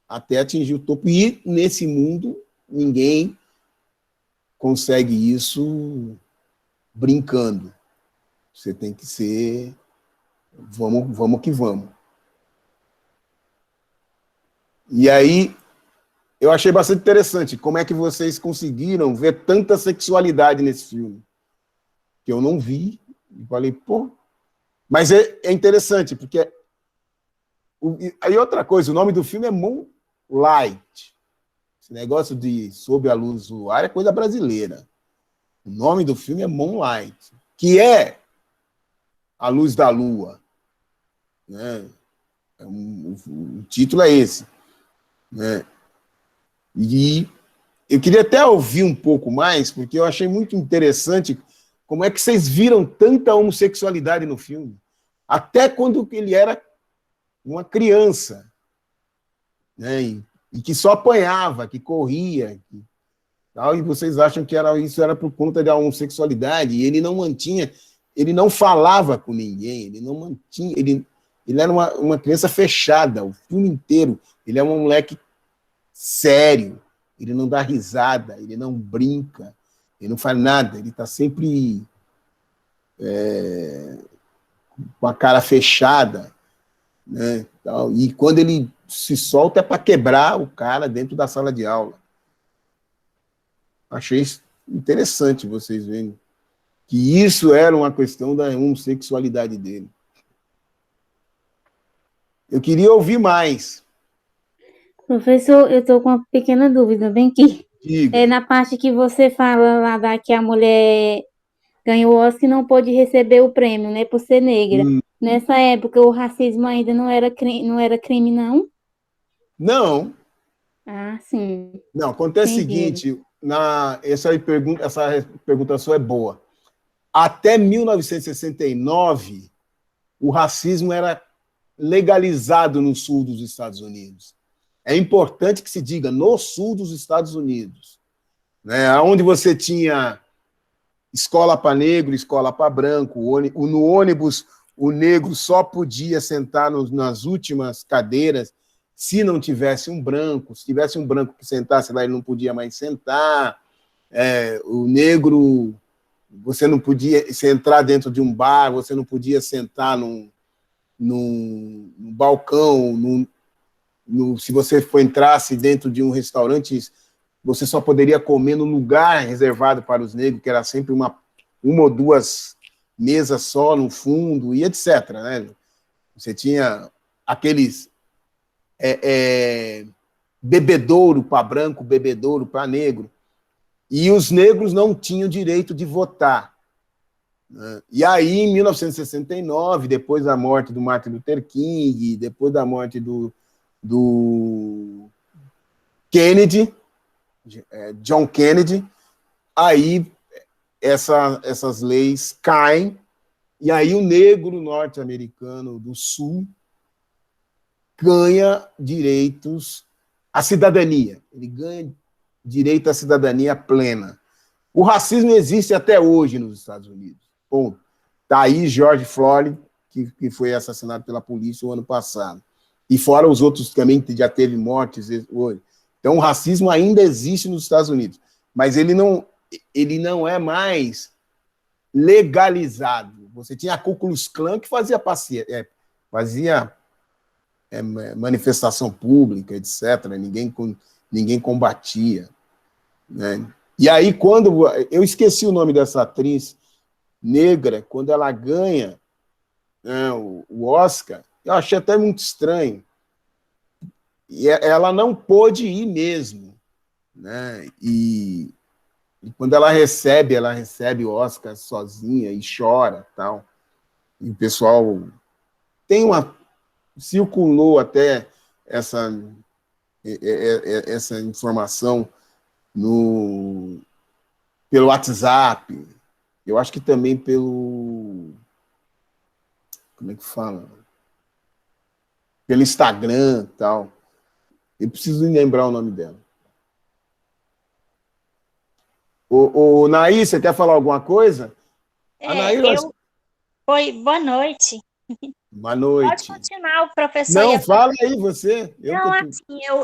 até atingir o topo. E nesse mundo, ninguém consegue isso brincando. Você tem que ser... Vamos que vamos. E aí, eu achei bastante interessante como é que vocês conseguiram ver tanta sexualidade nesse filme. Que eu não vi. E falei, pô... Mas é interessante, porque... Aí outra coisa, o nome do filme é Moonlight. Esse negócio de Sob a Luz do Luar é coisa brasileira. O nome do filme é Moonlight, que é a luz da lua, né? O título é esse, né? E eu queria até ouvir um pouco mais, porque eu achei muito interessante como é que vocês viram tanta homossexualidade no filme, até quando ele era uma criança, né? E que só apanhava, que corria, tal, e vocês acham que isso era por conta da homossexualidade, e ele não mantinha, ele não falava com ninguém, ele não mantinha, ele era uma criança fechada, o filme inteiro, ele é um moleque sério, ele não dá risada, ele não brinca, ele não faz nada, ele está sempre com a cara fechada, né, tal, e quando ele se solta é para quebrar o cara dentro da sala de aula. Achei interessante vocês verem que isso era uma questão da homossexualidade dele. Eu queria ouvir mais. Professor, eu estou com uma pequena dúvida, bem que Diga. na parte que você fala lá que a mulher ganhou o Oscar e não pôde receber o prêmio, né, por ser negra. Nessa época, o racismo ainda não era crime, não? Não. Ah, sim. Não, acontece o Entendi. seguinte, essa pergunta sua é boa. Até 1969, o racismo era legalizado no sul dos Estados Unidos. É importante que se diga no sul dos Estados Unidos, né, onde você tinha escola para negro, escola para branco, no ônibus o negro só podia sentar nas últimas cadeiras se não tivesse um branco. Se tivesse um branco que sentasse lá, ele não podia mais sentar. O negro, você não podia entrar dentro de um bar, você não podia sentar num balcão, se você entrasse dentro de um restaurante, você só poderia comer no lugar reservado para os negros, que era sempre uma ou duas mesas só no fundo, e etc. Né? Você tinha aqueles bebedouro para branco, bebedouro para negro, e os negros não tinham direito de votar. Né? E aí, em 1969, depois da morte do Martin Luther King, depois da morte do Kennedy, John Kennedy, aí essas leis caem, e aí o negro norte-americano do Sul ganha direitos à cidadania. Ele ganha direito à cidadania plena. O racismo existe até hoje nos Estados Unidos. Ponto. Está aí George Floyd, que foi assassinado pela polícia o ano passado. E fora os outros também, que já teve mortes hoje. Então, o racismo ainda existe nos Estados Unidos, mas ele não é mais legalizado. Você tinha a Ku Klux Klan que fazia manifestação pública, etc. Ninguém combatia, né? E aí, quando eu esqueci o nome dessa atriz negra, quando ela ganha, né, o Oscar, eu achei até muito estranho. E ela não pôde ir mesmo, né? E quando ela recebe o Oscar sozinha e chora, tal. E o pessoal circulou até essa informação pelo WhatsApp. Eu acho que também como é que fala? Pelo Instagram, tal. Eu preciso lembrar o nome dela. O Naí, você quer falar alguma coisa? Oi, boa noite. Boa noite. Pode continuar, o professor. Não, fala aí você.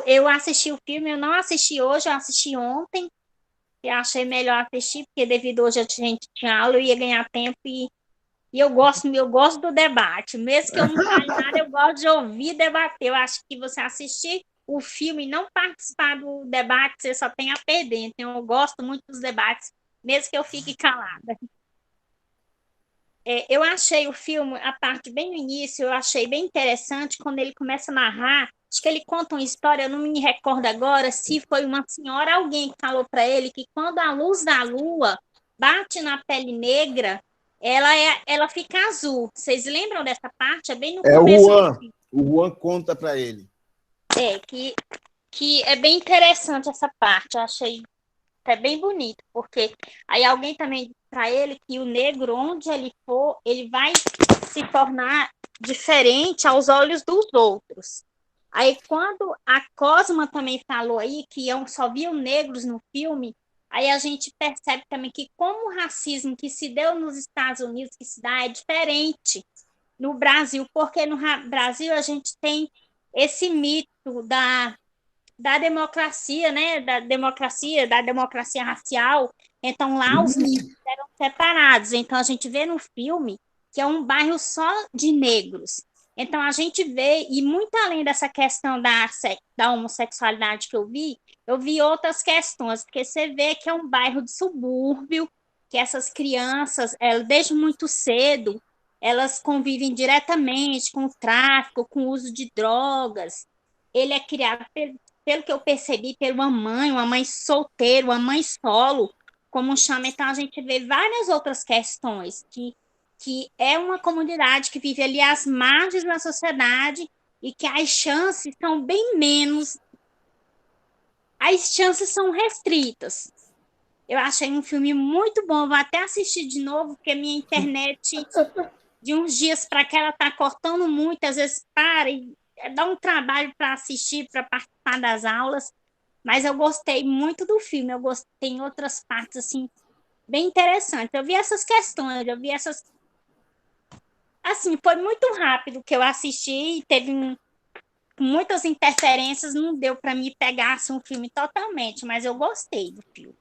Eu assisti o filme, eu não assisti hoje, eu assisti ontem. Eu achei melhor assistir, porque devido hoje a gente tinha aula, eu ia ganhar tempo e eu gosto do debate. Mesmo que eu não fale nada, eu gosto de ouvir debater. Eu acho que você assistir o filme e não participar do debate, você só tem a perder. Então, eu gosto muito dos debates, mesmo que eu fique calada. Eu achei o filme, a parte bem no início, eu achei bem interessante quando ele começa a narrar. Acho que ele conta uma história, eu não me recordo agora se foi uma senhora, alguém que falou para ele que quando a luz da lua bate na pele negra, ela fica azul. Vocês lembram dessa parte? É bem no começo do filme. O Juan conta para ele. Que é bem interessante essa parte, eu achei até bem bonito, porque aí alguém também disse para ele que o negro, onde ele for, ele vai se tornar diferente aos olhos dos outros. Aí quando a Cosma também falou aí que só viam negros no filme, aí a gente percebe também que como o racismo que se deu nos Estados Unidos, que se dá, é diferente no Brasil, porque no Brasil a gente tem esse mito da democracia, né? Da democracia racial. Então, lá os negros eram separados. Então, a gente vê no filme que é um bairro só de negros. Então, a gente vê, e muito além dessa questão da homossexualidade que eu vi outras questões, porque você vê que é um bairro de subúrbio, que essas crianças, desde muito cedo, elas convivem diretamente com o tráfico, com o uso de drogas. Ele é criado, pelo que eu percebi, pela uma mãe solteira, uma mãe solo, como chama. Então, a gente vê várias outras questões, que é uma comunidade que vive ali às margens da sociedade e que as chances são bem menos, as chances são restritas. Eu achei um filme muito bom, vou até assistir de novo, porque minha internet, de uns dias para cá, ela está cortando muito, às vezes para e dá um trabalho para assistir, para participar das aulas, mas eu gostei muito do filme, eu gostei em outras partes, assim, bem interessantes. Eu vi essas questões, assim, foi muito rápido que eu assisti, teve muitas interferências, não deu para mim pegar assim, um filme totalmente, mas eu gostei do filme.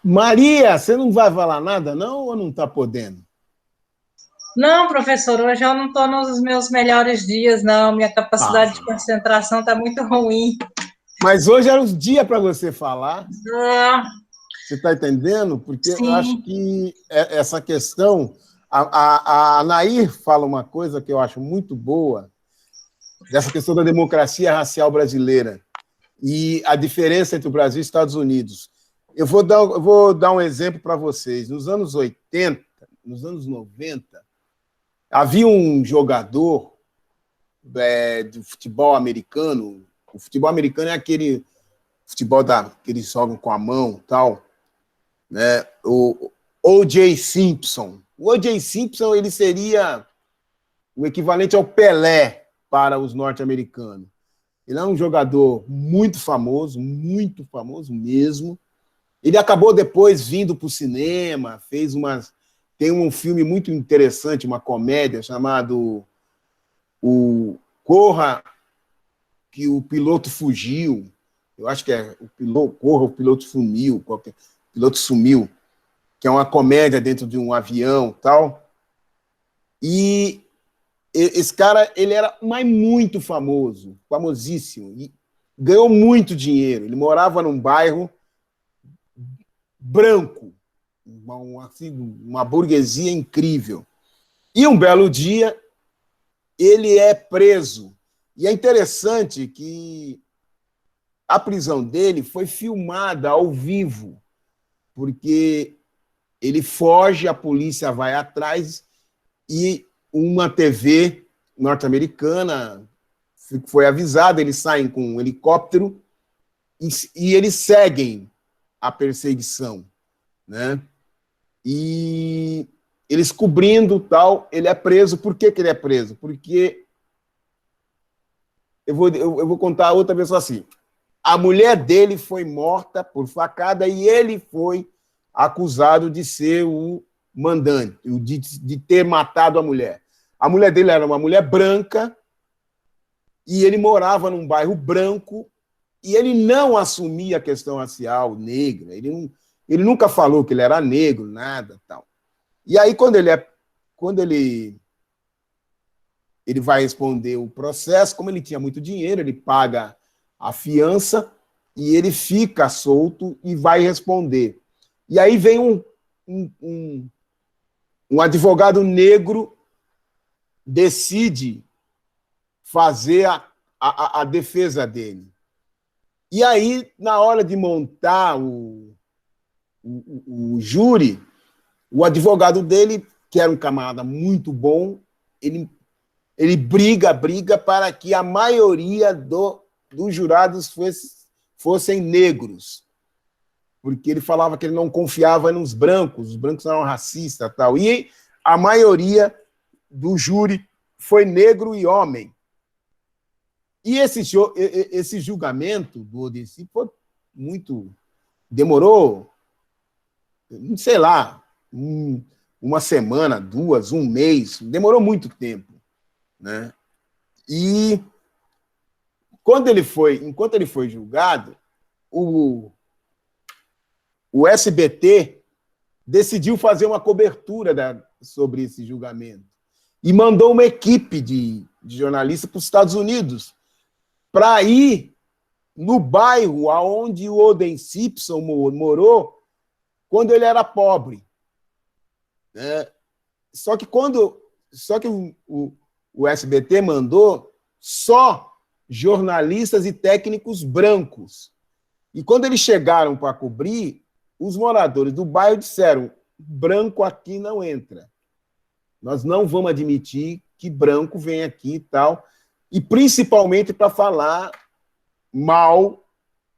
Maria, você não vai falar nada, não, ou não está podendo? Não, professor, hoje eu não estou nos meus melhores dias, não. Minha capacidade de concentração está muito ruim. Mas hoje era o dia para você falar. Você está entendendo? Porque Sim. Eu acho que essa questão... A Nair fala uma coisa que eu acho muito boa, dessa questão da democracia racial brasileira e a diferença entre o Brasil e os Estados Unidos. Eu vou dar um exemplo para vocês. Nos anos 80, nos anos 90, havia um jogador do futebol americano. O futebol americano é aquele futebol que eles jogam com a mão, tal, né? O O.J. Simpson. O O.J. Simpson ele seria o equivalente ao Pelé para os norte-americanos. Ele é um jogador muito famoso mesmo. Ele acabou depois vindo para o cinema, tem um filme muito interessante, uma comédia, chamado o Corra, que o piloto fugiu. Eu acho que é Corra, o piloto sumiu, piloto sumiu, que é uma comédia dentro de um avião, tal. E esse cara, ele era muito famoso, famosíssimo, e ganhou muito dinheiro. Ele morava num bairro branco, uma burguesia incrível. E um belo dia, ele é preso. E é interessante que a prisão dele foi filmada ao vivo, porque ele foge, a polícia vai atrás e uma TV norte-americana foi avisada, eles saem com um helicóptero e eles seguem a perseguição, né? E eles cobrindo tal, ele é preso. Por que ele é preso? Porque eu vou contar outra pessoa assim. A mulher dele foi morta por facada e ele foi acusado de ser o mandante, de ter matado a mulher. A mulher dele era uma mulher branca e ele morava num bairro branco e ele não assumia a questão racial negra. Ele nunca falou que ele era negro, nada, tal. E aí, quando ele vai responder o processo, como ele tinha muito dinheiro, ele paga a fiança e ele fica solto e vai responder. E aí vem um advogado negro, decide fazer a defesa dele. E aí, na hora de montar o júri, o advogado dele, que era um camarada muito bom, ele briga para que a maioria dos jurados fossem negros, porque ele falava que ele não confiava nos brancos, os brancos eram racistas e tal. E a maioria do júri foi negro e homem. E esse julgamento do Odessi foi muito... demorou, sei lá, uma semana, 2, um mês, demorou muito tempo, né? E enquanto ele foi julgado, o SBT decidiu fazer uma cobertura sobre esse julgamento e mandou uma equipe de jornalistas para os Estados Unidos para ir no bairro onde o O.J. Simpson morou quando ele era pobre. Só que o SBT mandou só jornalistas e técnicos brancos. E quando eles chegaram para cobrir, os moradores do bairro disseram: branco aqui não entra. Nós não vamos admitir que branco venha aqui e tal. E principalmente para falar mal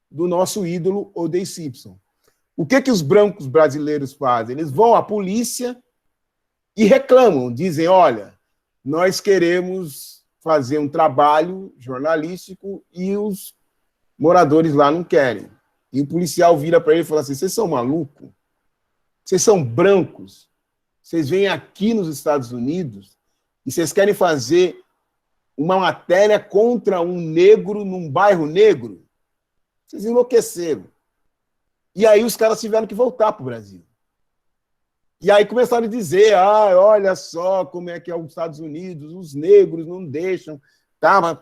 do nosso ídolo O.J. Simpson. O que os brancos brasileiros fazem? Eles vão à polícia e reclamam, dizem: olha, nós queremos fazer um trabalho jornalístico e os moradores lá não querem. E o policial vira para ele e fala assim: vocês são malucos? Vocês são brancos? Vocês vêm aqui nos Estados Unidos e vocês querem fazer uma matéria contra um negro num bairro negro? Vocês enlouqueceram. E aí os caras tiveram que voltar para o Brasil. E aí começaram a dizer: olha só como é que é os Estados Unidos, os negros não deixam. Tá?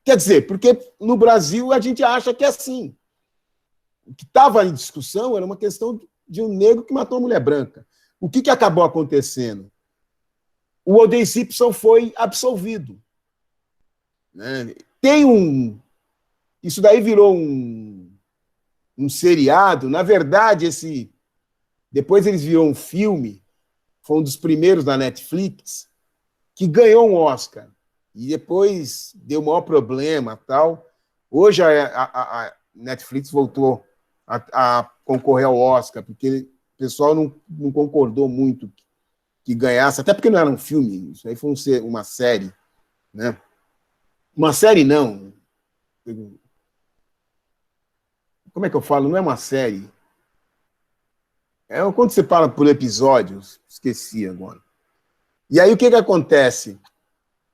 Quer dizer, porque no Brasil a gente acha que é assim. O que estava em discussão era uma questão de um negro que matou uma mulher branca. O que acabou acontecendo? O O.J. Simpson foi absolvido. Né? Isso daí virou um seriado. Na verdade, depois eles viram um filme, foi um dos primeiros da Netflix, que ganhou um Oscar. E depois deu o maior problema. Tal. Hoje a Netflix voltou a concorrer ao Oscar, porque o pessoal não concordou muito que ganhasse, até porque não era um filme, isso aí foi uma série. Né? Uma série não. Como é que eu falo? Não é uma série. Quando você fala por episódios, esqueci agora. E aí o que acontece?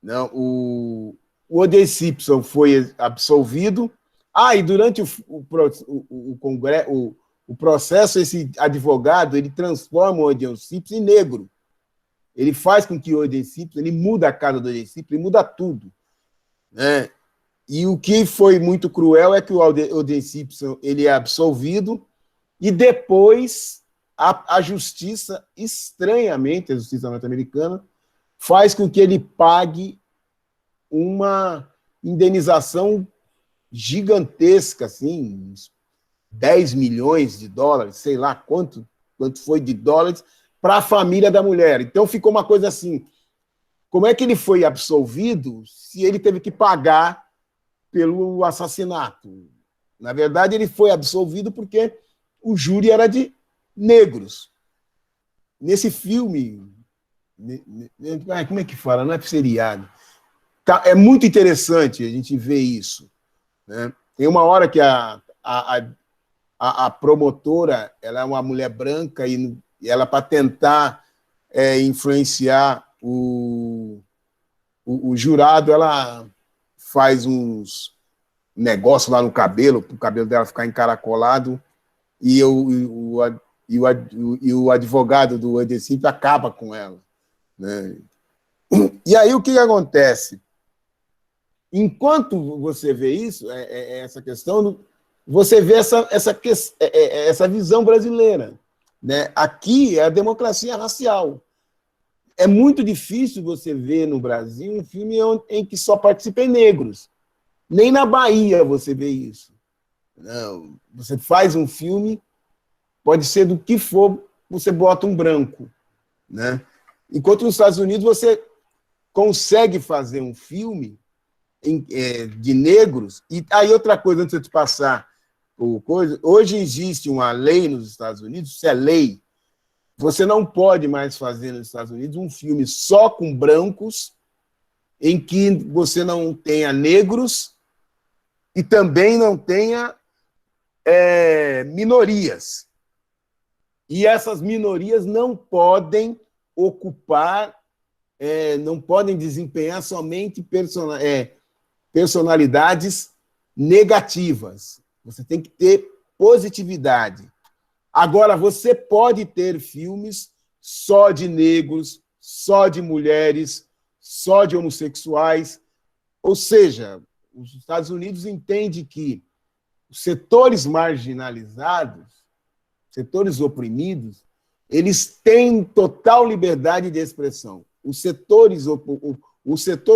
Não, o O.J. Simpson foi absolvido. E durante o processo, esse advogado ele transforma o O.J. Simpson em negro. ele faz com que o O.J. Simpson, ele muda a cara do O.J. Simpson, ele muda tudo, né? E o que foi muito cruel é que o O.J. Simpson ele é absolvido e depois a justiça, estranhamente, a justiça norte-americana, faz com que ele pague uma indenização gigantesca, assim, uns 10 milhões de dólares, sei lá quanto foi de dólares, para a família da mulher. Então ficou uma coisa assim, como é que ele foi absolvido se ele teve que pagar pelo assassinato? Na verdade, ele foi absolvido porque o júri era de negros. Nesse filme, como é que fala? Não é seriado. É muito interessante a gente ver isso, né? Tem uma hora que a promotora, ela é uma mulher branca e ela, para tentar influenciar o jurado, ela faz uns negócios lá no cabelo, para o cabelo dela ficar encaracolado, e o advogado do O.J. Simpson acaba com ela, né? E aí o que acontece? Enquanto você vê isso, essa questão, você vê essa visão brasileira, né? Aqui é a democracia racial. É muito difícil você ver no Brasil um filme em que só participem negros. Nem na Bahia você vê isso. Não, você faz um filme, pode ser do que for, você bota um branco, né? Enquanto nos Estados Unidos você consegue fazer um filme de negros. E aí outra coisa, antes de eu te passar hoje existe uma lei nos Estados Unidos, isso é lei, você não pode mais fazer nos Estados Unidos um filme só com brancos, em que você não tenha negros e também não tenha minorias. E essas minorias não podem ocupar, não podem desempenhar somente personalidades negativas. Você tem que ter positividade. Agora, você pode ter filmes só de negros, só de mulheres, só de homossexuais. Ou seja, os Estados Unidos entendem que os setores marginalizados, setores oprimidos, eles têm total liberdade de expressão. O setor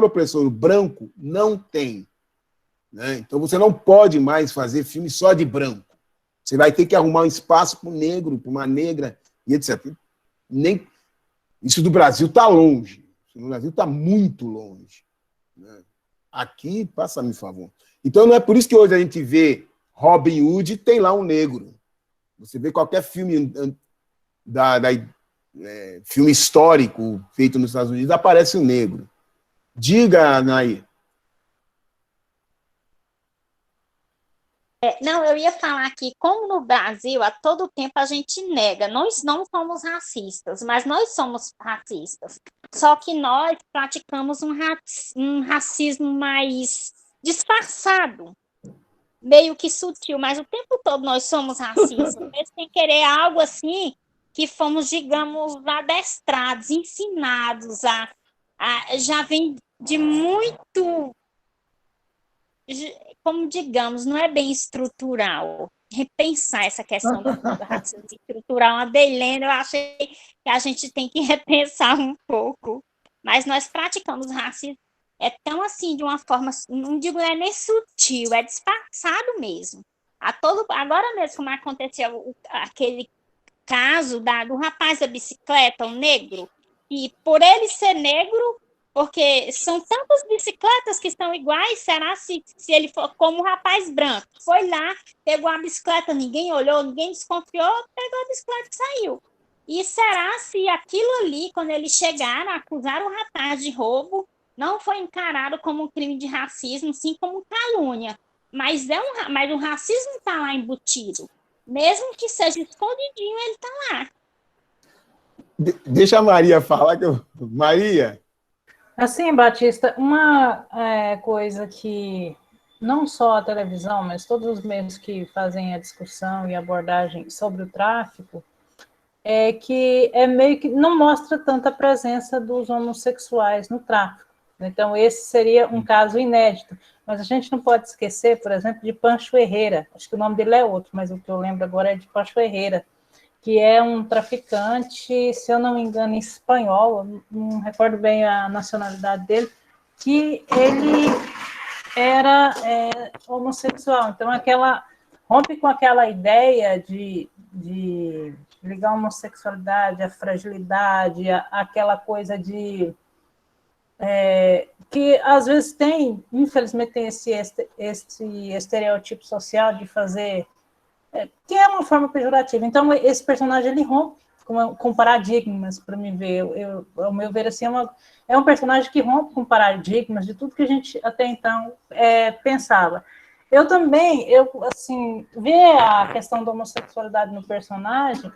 opressor branco não tem, né? Então, você não pode mais fazer filme só de branco. Você vai ter que arrumar um espaço para um negro, para uma negra, e etc. Isso do Brasil está longe. Isso no Brasil está muito longe, né? Aqui, passa-me um favor. Então, não é por isso que hoje a gente vê Robin Hood, tem lá um negro. Você vê qualquer filme filme histórico feito nos Estados Unidos, aparece um negro. Diga, Nair. Não, eu ia falar aqui, como no Brasil, a todo tempo a gente nega, nós não somos racistas, mas nós somos racistas. Só que nós praticamos um racismo mais disfarçado, meio que sutil, mas o tempo todo nós somos racistas, sem querer algo assim que fomos, digamos, adestrados, ensinados já vem de muito, como digamos, não é bem estrutural. Repensar essa questão do racismo estrutural, Adelena, eu achei que a gente tem que repensar um pouco. Mas nós praticamos racismo, tão assim, de uma forma, não digo, não é nem sutil, é disfarçado mesmo. Agora mesmo, como aconteceu aquele caso do rapaz da bicicleta, um negro, e por ele ser negro, porque são tantas bicicletas que estão iguais, será se ele for como um rapaz branco? Foi lá, pegou a bicicleta, ninguém olhou, ninguém desconfiou, pegou a bicicleta e saiu. E será se aquilo ali, quando eles chegaram, acusaram o rapaz de roubo, não foi encarado como um crime de racismo, sim como calúnia? Mas o racismo está lá embutido. Mesmo que seja escondidinho, ele está lá. Deixa a Maria falar. Maria... Assim, Batista, uma coisa que não só a televisão, mas todos os meios que fazem a discussão e abordagem sobre o tráfico, é que é meio que não mostra tanta presença dos homossexuais no tráfico. Então, esse seria um caso inédito. Mas a gente não pode esquecer, por exemplo, de Pancho Herrera. Acho que o nome dele é outro, mas o que eu lembro agora é de Pancho Herrera, que é um traficante, se eu não me engano, espanhol, não recordo bem a nacionalidade dele, que ele era homossexual. Então, rompe com aquela ideia de ligar a homossexualidade, a fragilidade, aquela coisa de... que às vezes tem, infelizmente, tem esse estereótipo social de fazer... que é uma forma pejorativa. Então, esse personagem, ele rompe com paradigmas, para mim ver. Ao meu ver, assim, é um personagem que rompe com paradigmas de tudo que a gente até então pensava. Eu também, assim, ver a questão da homossexualidade no personagem,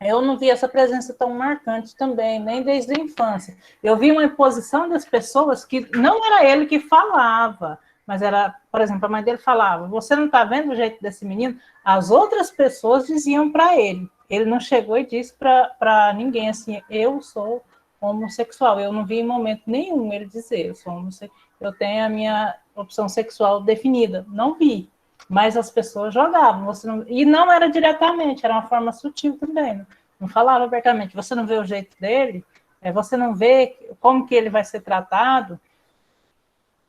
eu não vi essa presença tão marcante também, nem desde a infância. Eu vi uma imposição das pessoas que não era ele que falava, mas era, por exemplo, a mãe dele falava, você não está vendo o jeito desse menino? As outras pessoas diziam para ele. Ele não chegou e disse para ninguém assim, eu sou homossexual. Eu não vi em momento nenhum ele dizer, eu sou homossexual, eu tenho a minha opção sexual definida. Não vi. Mas as pessoas jogavam. E não era diretamente, era uma forma sutil também. Não falava abertamente. Você não vê o jeito dele? Você não vê como que ele vai ser tratado?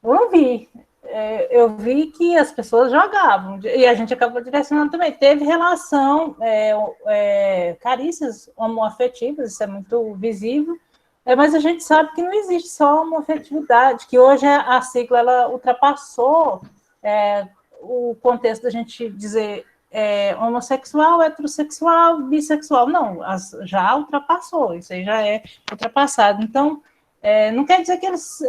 Eu não vi. Eu vi que as pessoas jogavam. E a gente acabou direcionando também. Teve relação, carícias homoafetivas, isso é muito visível. Mas a gente sabe que não existe só homoafetividade, que hoje a sigla ela ultrapassou o contexto da gente dizer homossexual, heterossexual, bissexual. Não, já ultrapassou, isso aí já é ultrapassado. Então, não quer dizer que eles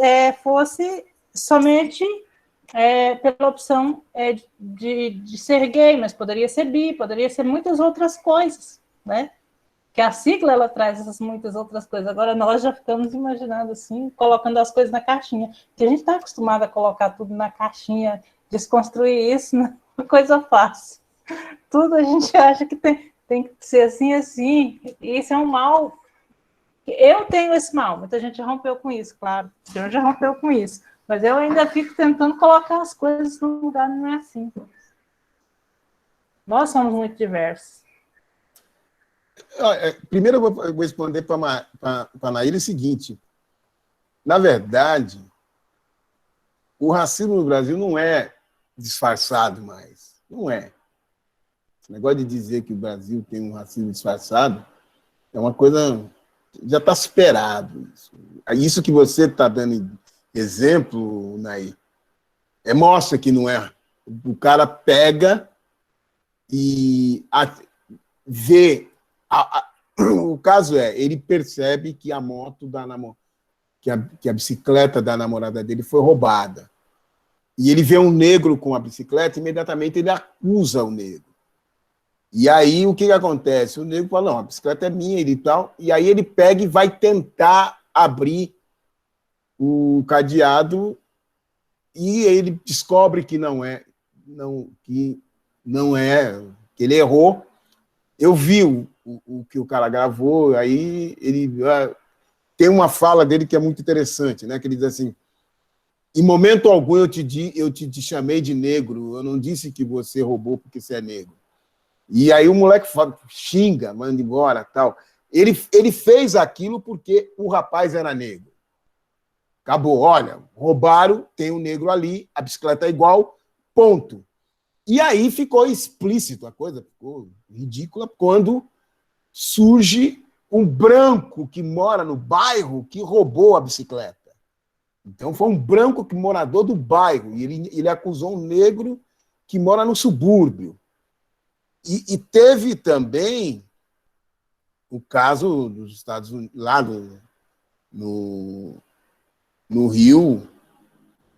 fosse somente pela opção de ser gay, mas poderia ser bi, poderia ser muitas outras coisas, né? Que a sigla ela traz essas muitas outras coisas. Agora nós já ficamos imaginando assim, colocando as coisas na caixinha, que a gente está acostumado a colocar tudo na caixinha, desconstruir isso não é uma coisa fácil. Tudo a gente acha que tem que ser assim, assim, e isso é um mal. Eu tenho esse mal, muita gente rompeu com isso, claro, o senhor já rompeu com isso, mas eu ainda fico tentando colocar as coisas no lugar, não é assim. Nós somos muito diversos. Primeiro eu vou responder para a Naíra o seguinte, na verdade, o racismo no Brasil não é disfarçado mais, não é. Esse negócio de dizer que o Brasil tem um racismo disfarçado é uma coisa, já está superado. Isso que você está dando exemplo, Nair, mostra que não é. O cara pega e vê. O caso ele percebe que a moto que a bicicleta da namorada dele foi roubada. E ele vê um negro com a bicicleta, imediatamente ele acusa o negro. E aí o que acontece? O negro fala, não, a bicicleta é minha e tal. E aí ele pega e vai tentar abrir o cadeado e ele descobre que que ele errou. Eu vi o que o cara gravou, aí ele tem uma fala dele que é muito interessante, né? Que ele diz assim, em momento algum eu te chamei de negro, eu não disse que você roubou porque você é negro. E aí o moleque xinga, manda embora, tal. Ele fez aquilo porque o rapaz era negro. Acabou, olha, roubaram, tem um negro ali, a bicicleta é igual, ponto. E aí ficou explícito, a coisa ficou ridícula, quando surge um branco que mora no bairro que roubou a bicicleta. Então foi um branco que morador do bairro, e ele acusou um negro que mora no subúrbio. E teve também o caso dos Estados Unidos, lá no Rio,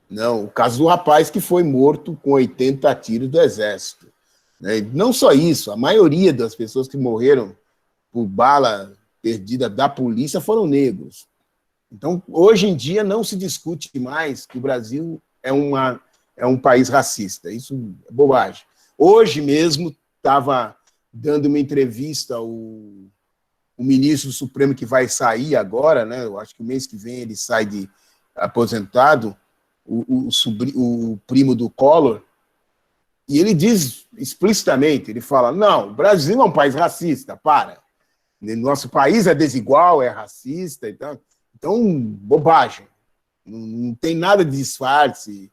não, o caso do rapaz que foi morto com 80 tiros do Exército. Não só isso, a maioria das pessoas que morreram por bala perdida da polícia foram negros. Então, hoje em dia, não se discute mais que o Brasil é um país racista. Isso é bobagem. Hoje mesmo estava dando uma entrevista o ministro do Supremo que vai sair agora, né? Eu acho que o mês que vem ele sai de aposentado, o primo do Collor, e ele diz explicitamente, ele fala, não, o Brasil é um país racista, para. Nosso país é desigual, é racista, então bobagem. Não tem nada de disfarce.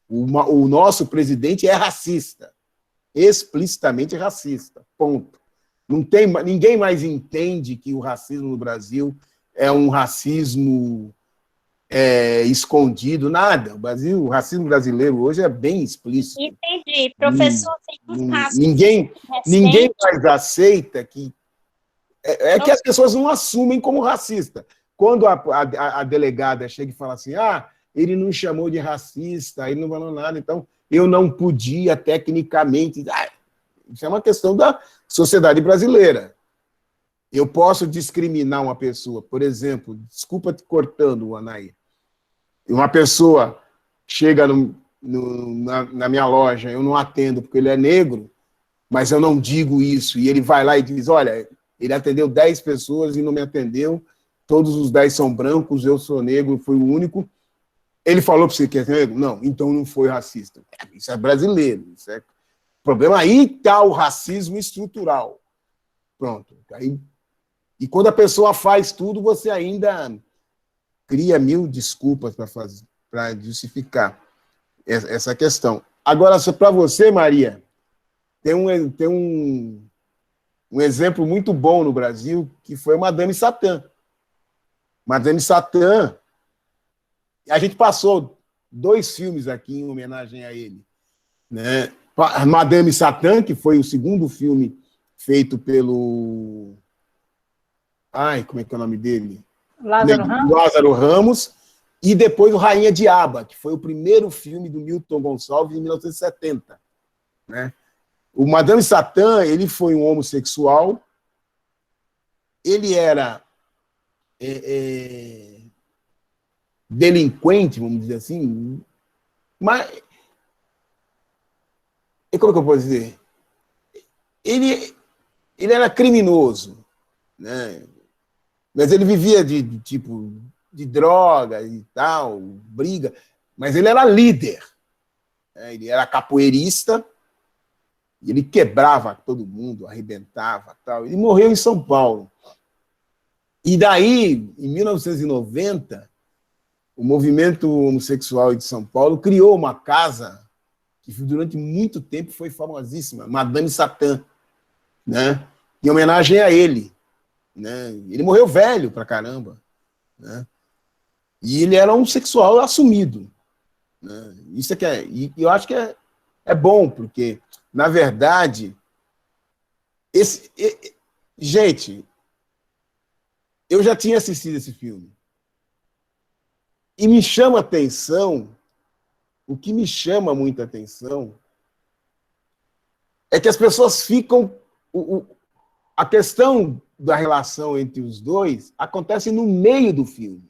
O nosso presidente é racista, explicitamente racista, ponto. Ninguém mais entende que o racismo no Brasil é um racismo escondido, nada. O racismo brasileiro hoje é bem explícito. Entendi. Professor, tem um caso ninguém recente. mais aceita que... que as pessoas não assumem como racista. Quando a delegada chega e fala assim, ele não chamou de racista, ele não falou nada, então eu não podia tecnicamente... Isso é uma questão da sociedade brasileira. Eu posso discriminar uma pessoa, por exemplo, desculpa te cortando, Anaí, uma pessoa chega na minha loja, eu não atendo porque ele é negro, mas eu não digo isso, e ele vai lá e diz, olha, ele atendeu 10 pessoas e não me atendeu, todos os 10 são brancos, eu sou negro, fui o único. Ele falou para você que é negro? Não, então não foi racista. Isso é brasileiro, isso é... O problema aí está o racismo estrutural. Pronto. E quando a pessoa faz tudo, você ainda cria 1000 desculpas para justificar essa questão. Agora, para você, Maria, tem um exemplo muito bom no Brasil, que foi Madame Satã. Madame Satã, a gente passou 2 filmes aqui em homenagem a ele, né? Madame Satã, que foi o segundo filme feito pelo... como é que é o nome dele? Lázaro Ramos. E depois o Rainha Diaba, que foi o primeiro filme do Milton Gonçalves, em 1970. Né? O Madame Satã, ele foi um homossexual, ele era delinquente, vamos dizer assim, mas... E como que eu posso dizer? Ele era criminoso, né? Mas ele vivia de droga e tal, briga, mas ele era líder, né? Ele era capoeirista, e ele quebrava todo mundo, arrebentava, tal. Ele morreu em São Paulo. E daí, em 1990, o movimento homossexual de São Paulo criou uma casa que durante muito tempo foi famosíssima, Madame Satã, né? Em homenagem a ele. Né? Ele morreu velho pra caramba. Né? E ele era um sexual assumido. Né? Isso e eu acho que é bom, porque, na verdade, gente, eu já tinha assistido esse filme. E me chama a atenção... O que me chama muita atenção é que as pessoas ficam... A questão da relação entre os dois acontece no meio do filme.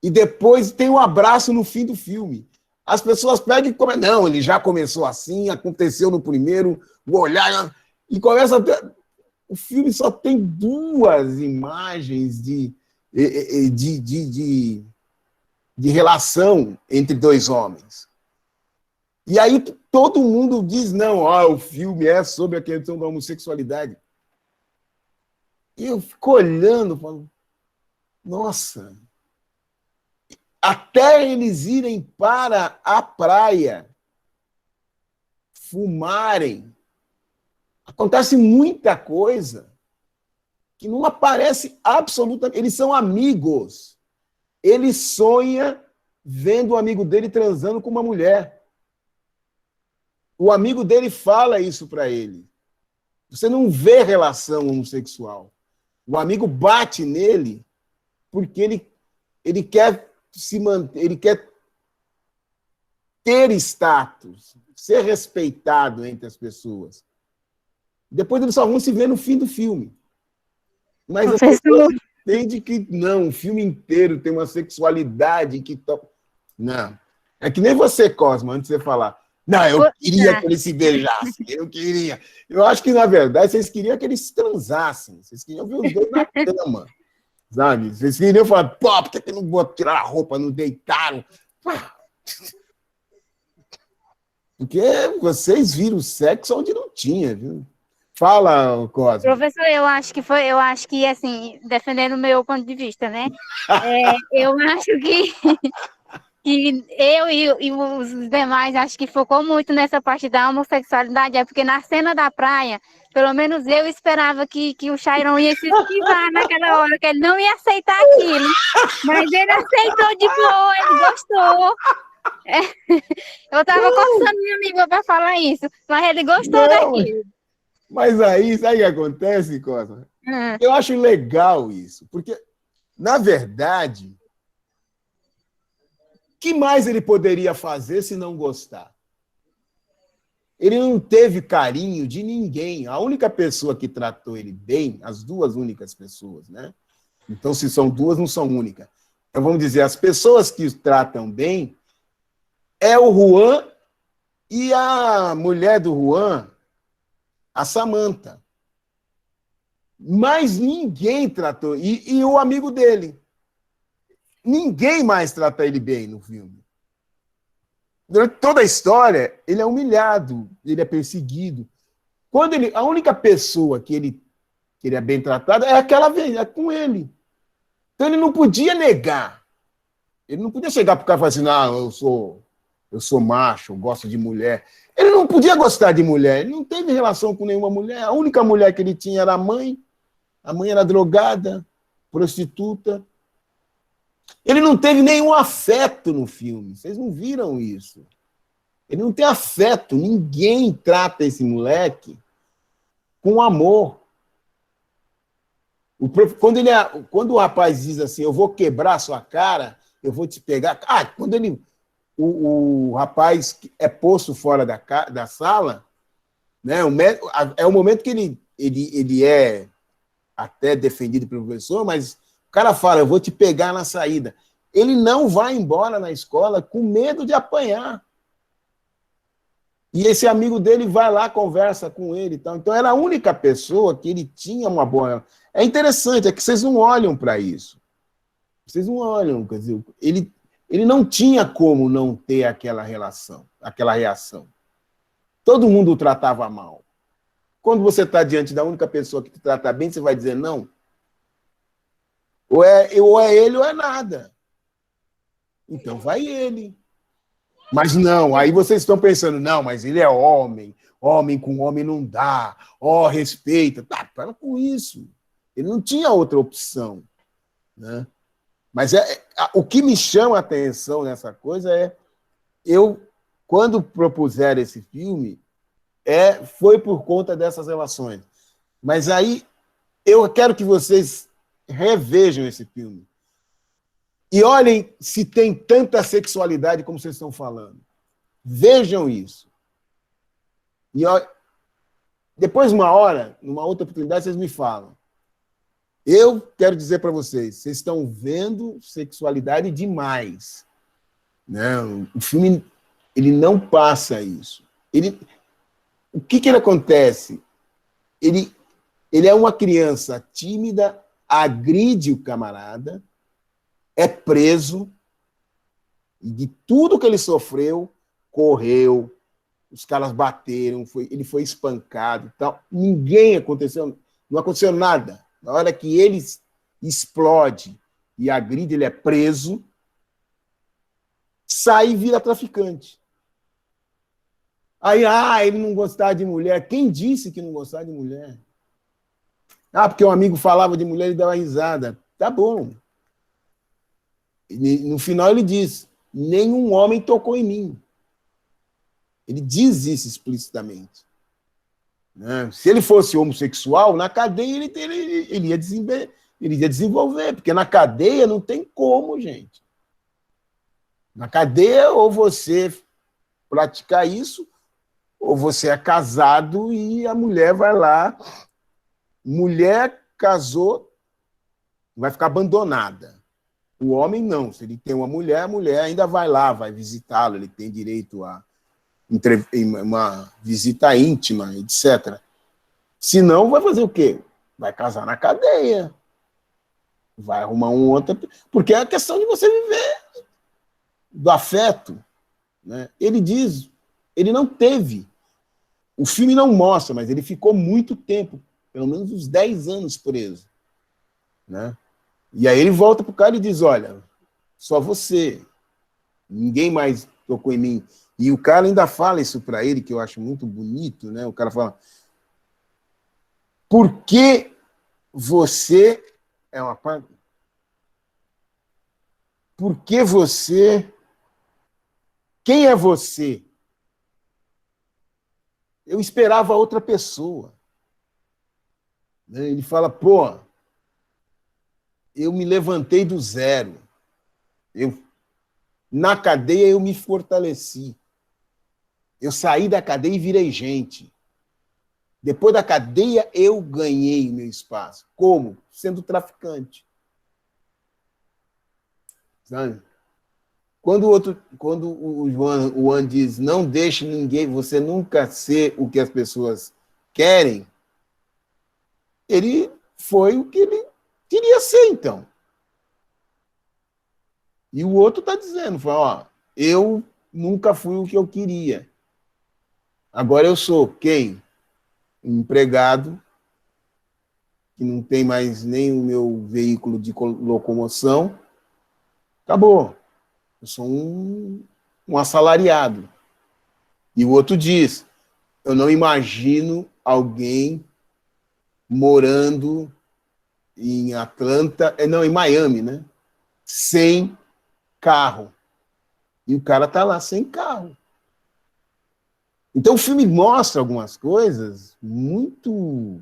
E depois tem um abraço no fim do filme. As pessoas pegam e comentam, não, ele já começou assim, aconteceu no primeiro, o olhar... E começa a ter... O filme só tem 2 imagens de relação entre 2 homens. E aí todo mundo diz, não, o filme é sobre a questão da homossexualidade. E eu fico olhando, falo, nossa, até eles irem para a praia, fumarem, acontece muita coisa que não aparece absolutamente... Eles são amigos. Ele sonha vendo o amigo dele transando com uma mulher. O amigo dele fala isso para ele. Você não vê relação homossexual. O amigo bate nele porque ele quer se manter, ele quer ter status, ser respeitado entre as pessoas. Depois eles só vão se ver no fim do filme. Mas as pessoas entendem que não, o filme inteiro tem uma sexualidade que... Não. É que nem você, Cosma, antes de você falar. Não, eu queria que eles se beijassem. Eu queria. Eu acho que, na verdade, vocês queriam que eles transassem. Vocês queriam ver os dois na cama. Sabe? Vocês queriam falar, pô, por que não vou tirar a roupa, não deitaram? Porque vocês viram o sexo onde não tinha, viu? Fala, Cosme. Professor, eu acho que, assim, defendendo o meu ponto de vista, né? Eu acho que eu e os demais, acho que focou muito nessa parte da homossexualidade, é porque na cena da praia, pelo menos eu esperava que o Chiron ia se esquivar naquela hora, que ele não ia aceitar aquilo. Mas ele aceitou de boa, ele gostou. Eu tava coçando minha língua para falar isso, mas ele gostou daquilo. Mas aí, sabe o que acontece, Cosme? Eu acho legal isso, porque, na verdade, o que mais ele poderia fazer se não gostar? Ele não teve carinho de ninguém. A única pessoa que tratou ele bem, as duas únicas pessoas, né? Então, se são duas, não são únicas. Então, vamos dizer, as pessoas que o tratam bem é o Juan e a mulher do Juan, a Samantha. Mas ninguém tratou. E o amigo dele. Ninguém mais trata ele bem no filme. Durante toda a história, ele é humilhado, ele é perseguido. A única pessoa que ele é bem tratado é aquela vez, é com ele. Então ele não podia negar. Ele não podia chegar para o cara e falar assim, não, eu sou macho, eu gosto de mulher. Ele não podia gostar de mulher, ele não teve relação com nenhuma mulher. A única mulher que ele tinha era a mãe era drogada, prostituta. Ele não teve nenhum afeto no filme, vocês não viram isso. Ele não tem afeto, ninguém trata esse moleque com amor. Quando o rapaz diz assim, eu vou quebrar sua cara, eu vou te pegar... Quando o rapaz é posto fora da sala, né, é o momento que ele é até defendido pelo professor, mas o cara fala, eu vou te pegar na saída. Ele não vai embora na escola com medo de apanhar. E esse amigo dele vai lá, conversa com ele. Então, era a única pessoa que ele tinha uma boa... É interessante, é que vocês não olham para isso. Vocês não olham, quer dizer, ele não tinha como não ter aquela relação, aquela reação. Todo mundo o tratava mal. Quando você está diante da única pessoa que te trata bem, você vai dizer não. Ou é ele ou é nada. Então vai ele. Mas não, aí vocês estão pensando, não, mas ele é homem com homem não dá, respeita. Tá, para com isso. Ele não tinha outra opção, né? Mas o que me chama a atenção nessa coisa quando propuseram esse filme, foi por conta dessas relações. Mas aí eu quero que vocês revejam esse filme. E olhem se tem tanta sexualidade como vocês estão falando. Vejam isso. E depois, uma hora, numa outra oportunidade, vocês me falam. Eu quero dizer para vocês estão vendo sexualidade demais. Né? O filme ele não passa isso. O que ele acontece? Ele é uma criança tímida, agride o camarada, é preso, e de tudo que ele sofreu, correu, os caras bateram, ele foi espancado e tal. Não aconteceu nada. Na hora que ele explode e agride, ele é preso, sai e vira traficante. Aí, ele não gostava de mulher. Quem disse que não gostava de mulher? Porque um amigo falava de mulher e dava risada. Tá bom. No final ele diz, nenhum homem tocou em mim. Ele diz isso explicitamente. Né? Se ele fosse homossexual, na cadeia ele ia desenvolver, porque na cadeia não tem como, gente. Na cadeia, ou você praticar isso, ou você é casado e a mulher vai lá. Mulher casou, vai ficar abandonada. O homem não. Se ele tem uma mulher, a mulher ainda vai lá, vai visitá-lo, ele tem direito a uma visita íntima, etc. Se não, vai fazer o quê? Vai casar na cadeia. Vai arrumar um outro... Porque é a questão de você viver do afeto. Né? Ele diz, ele não teve. O filme não mostra, mas ele ficou muito tempo, pelo menos uns 10 anos preso. Né? E aí ele volta pro cara e diz, olha, só você, ninguém mais tocou em mim. E o cara ainda fala isso para ele, que eu acho muito bonito, né? O cara fala, por que você é uma parte... Por que você... Quem é você? Eu esperava outra pessoa. Ele fala, pô, eu me levantei do zero. Na cadeia eu me fortaleci. Eu saí da cadeia e virei gente. Depois da cadeia eu ganhei meu espaço. Como? Sendo traficante. Sabe? Quando o Juan diz, não deixe ninguém, você nunca ser o que as pessoas querem, ele foi o que ele queria ser, então. E o outro está dizendo, ó, eu nunca fui o que eu queria. Agora eu sou quem? Um empregado, que não tem mais nem o meu veículo de locomoção. Acabou. Eu sou um assalariado. E o outro diz, eu não imagino alguém morando em Atlanta, não, em Miami, né? Sem carro. E o cara tá lá sem carro. Então o filme mostra algumas coisas muito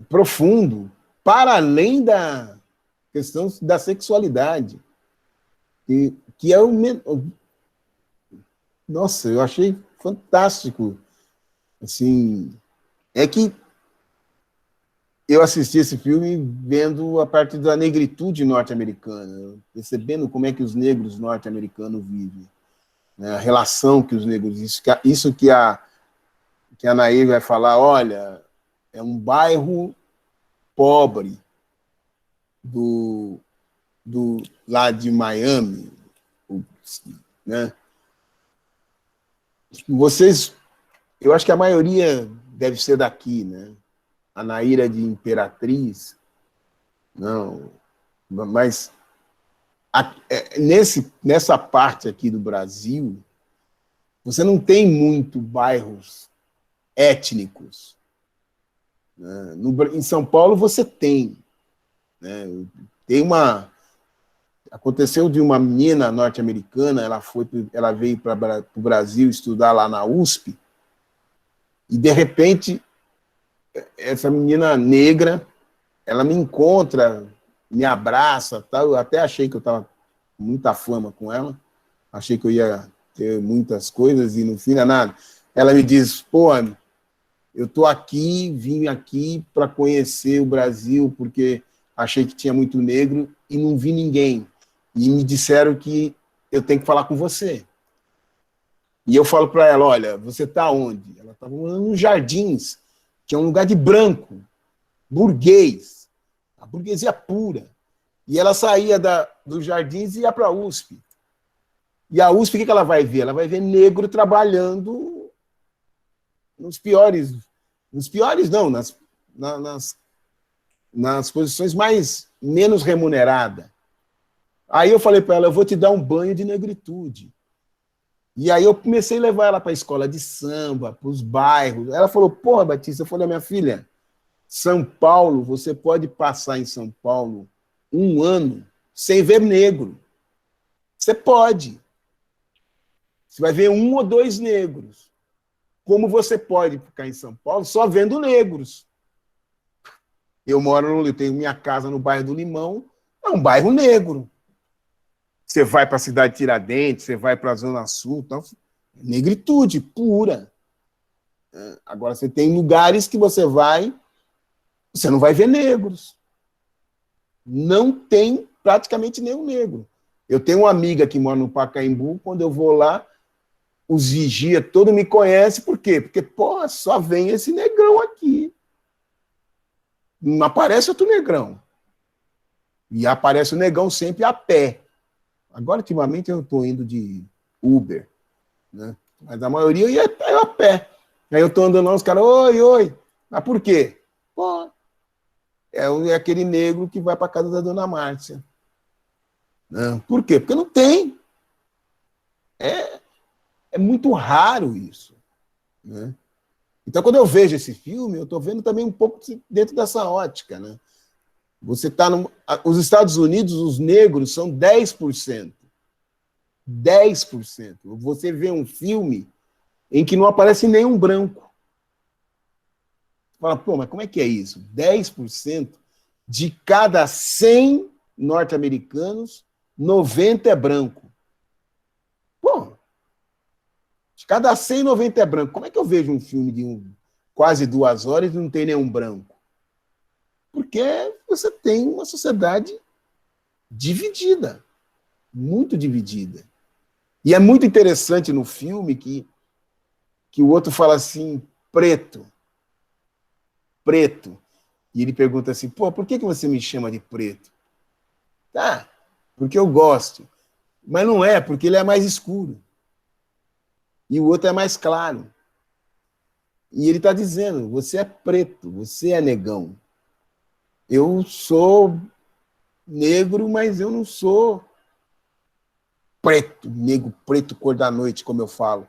profundo, para além da questão da sexualidade. Que é o... Nossa, eu achei fantástico. Assim, é que eu assisti esse filme vendo a parte da negritude norte-americana, percebendo como é que os negros norte-americanos vivem, né? A relação que os negros... Isso que a Nair vai falar, olha, é um bairro pobre lá de Miami, né? Vocês, eu acho que a maioria deve ser daqui, né? A Naira de Imperatriz, não, mas nessa parte aqui do Brasil, você não tem muito bairros étnicos. Né? Em São Paulo você tem. Né? Aconteceu de uma menina norte-americana, ela veio para o Brasil estudar lá na USP, e de repente essa menina negra, ela me encontra, me abraça, tal. Eu até achei que eu estava com muita fama com ela, achei que eu ia ter muitas coisas, e no fim não é nada. Ela me diz, pô, eu estou aqui, vim aqui para conhecer o Brasil, porque achei que tinha muito negro e não vi ninguém. E me disseram que eu tenho que falar com você. E eu falo para ela, olha, você está onde? Ela estava morando nos Jardins, que é um lugar de branco, burguês, a burguesia pura. E ela saía dos Jardins e ia para a USP. E a USP, o que ela vai ver? Ela vai ver negro trabalhando nos piores não, nas posições menos remuneradas. Aí eu falei para ela, eu vou te dar um banho de negritude. E aí eu comecei a levar ela para a escola de samba, para os bairros. Ela falou, porra, Batista, eu falei, minha filha, São Paulo, você pode passar em São Paulo 1 ano sem ver negro. Você pode. Você vai ver 1 ou 2 negros. Como você pode ficar em São Paulo só vendo negros. Eu tenho minha casa no bairro do Limão, é um bairro negro. Você vai para a cidade de Tiradentes, você vai para a Zona Sul, então, negritude pura. Agora, você tem lugares que você não vai ver negros. Não tem praticamente nenhum negro. Eu tenho uma amiga que mora no Pacaembu, quando eu vou lá, os vigia todo me conhece, por quê? Porque, pô, só vem esse negrão aqui. Não aparece outro negrão. E aparece o negão sempre a pé. Agora, ultimamente, eu estou indo de Uber, né? Mas a maioria eu ia a pé. Aí eu estou andando lá, os caras, oi, oi. Mas por quê? Pô, é aquele negro que vai para casa da dona Márcia. Né? Por quê? Porque não tem. É muito raro isso. Né? Então, quando eu vejo esse filme, eu estou vendo também um pouco dentro dessa ótica. Né? Você está os Estados Unidos, os negros são 10%. 10%. Você vê um filme em que não aparece nenhum branco. Você fala, pô, mas como é que é isso? 10% de cada 100 norte-americanos, 90 é branco. Pô, de cada 100, 90 é branco. Como é que eu vejo um filme de quase 2 horas e não tem nenhum branco? Porque você tem uma sociedade dividida, muito dividida. E é muito interessante no filme que o outro fala assim, preto. Preto. E ele pergunta assim, pô, por que você me chama de preto? Tá, porque eu gosto. Mas não é, porque ele é mais escuro. E o outro é mais claro. E ele está dizendo, você é preto, você é negão. Eu sou negro, mas eu não sou preto, negro, preto, cor da noite, como eu falo.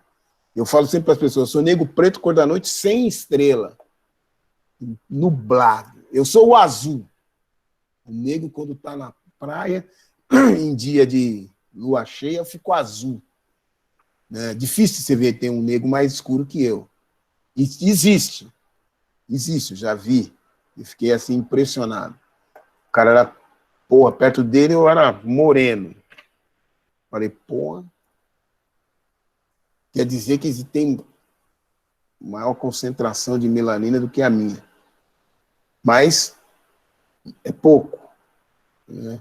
Eu falo sempre para as pessoas, eu sou negro, preto, cor da noite, sem estrela. Nublado. Eu sou o azul. O negro, quando está na praia, em dia de lua cheia, eu fico azul. É difícil você ver, tem um negro mais escuro que eu. E existe. Existe, eu já vi. Eu fiquei assim impressionado. O cara era, porra, perto dele eu era moreno. Falei, porra. Quer dizer que tem maior concentração de melanina do que a minha. Mas é pouco. Né?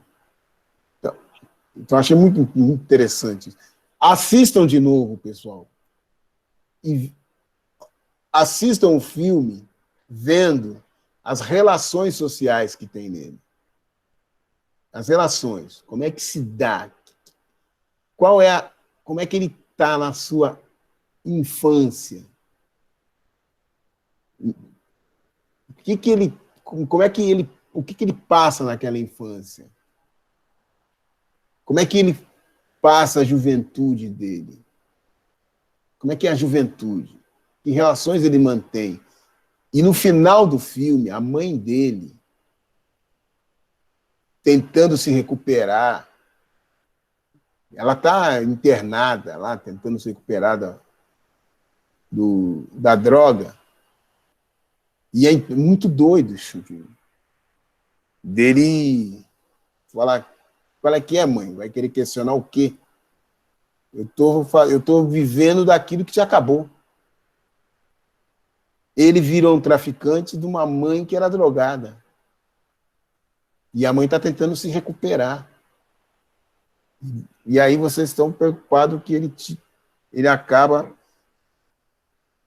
Então achei muito, muito interessante. Assistam de novo, pessoal. E assistam o filme vendo as relações sociais que tem nele. As relações. Como é que se dá? Como é que ele está na sua infância? O que ele passa naquela infância? Como é que ele passa a juventude dele? Como é que é a juventude? Que relações ele mantém? E no final do filme, a mãe dele, tentando se recuperar, ela está internada lá, tentando se recuperar da droga. E é muito doido isso. Dele falar, qual é que é, mãe? Vai querer questionar o quê? Eu tô vivendo daquilo que te acabou. Ele virou um traficante de uma mãe que era drogada. E a mãe está tentando se recuperar. E aí vocês estão preocupados que ele acaba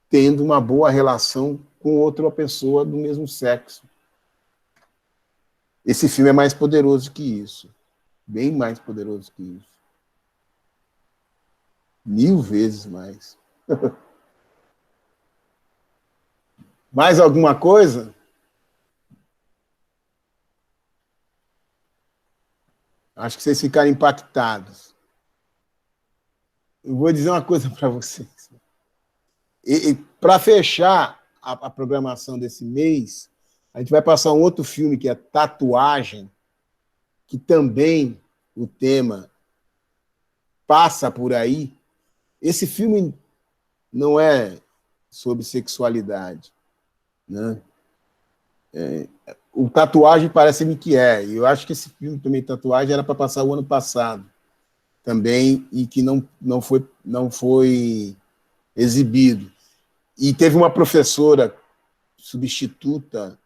tendo uma boa relação com outra pessoa do mesmo sexo. Esse filme é mais poderoso que isso. Bem mais poderoso que isso. 1000 vezes mais. Mais alguma coisa? Acho que vocês ficaram impactados. Eu vou dizer uma coisa para vocês. E para fechar a programação desse mês, a gente vai passar um outro filme que é Tatuagem, que também o tema passa por aí. Esse filme não é sobre sexualidade, né? O Tatuagem parece-me que é. Eu acho que esse filme também, Tatuagem, era para passar o ano passado também e que não foi exibido. E teve uma professora substituta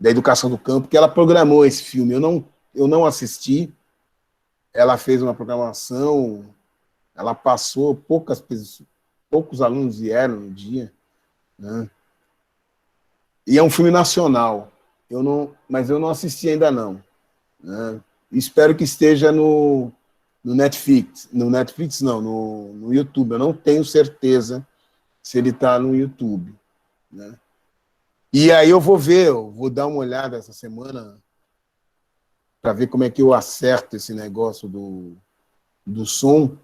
da Educação do Campo que ela programou esse filme. Eu não assisti. Ela fez uma programação Ela passou, poucos alunos vieram no dia, né? E é um filme nacional. Mas eu não assisti ainda não, né? Espero que esteja no Netflix. No Netflix não, no YouTube. Eu não tenho certeza se ele está no YouTube, né? E aí eu vou dar uma olhada essa semana para ver como é que eu acerto esse negócio do som,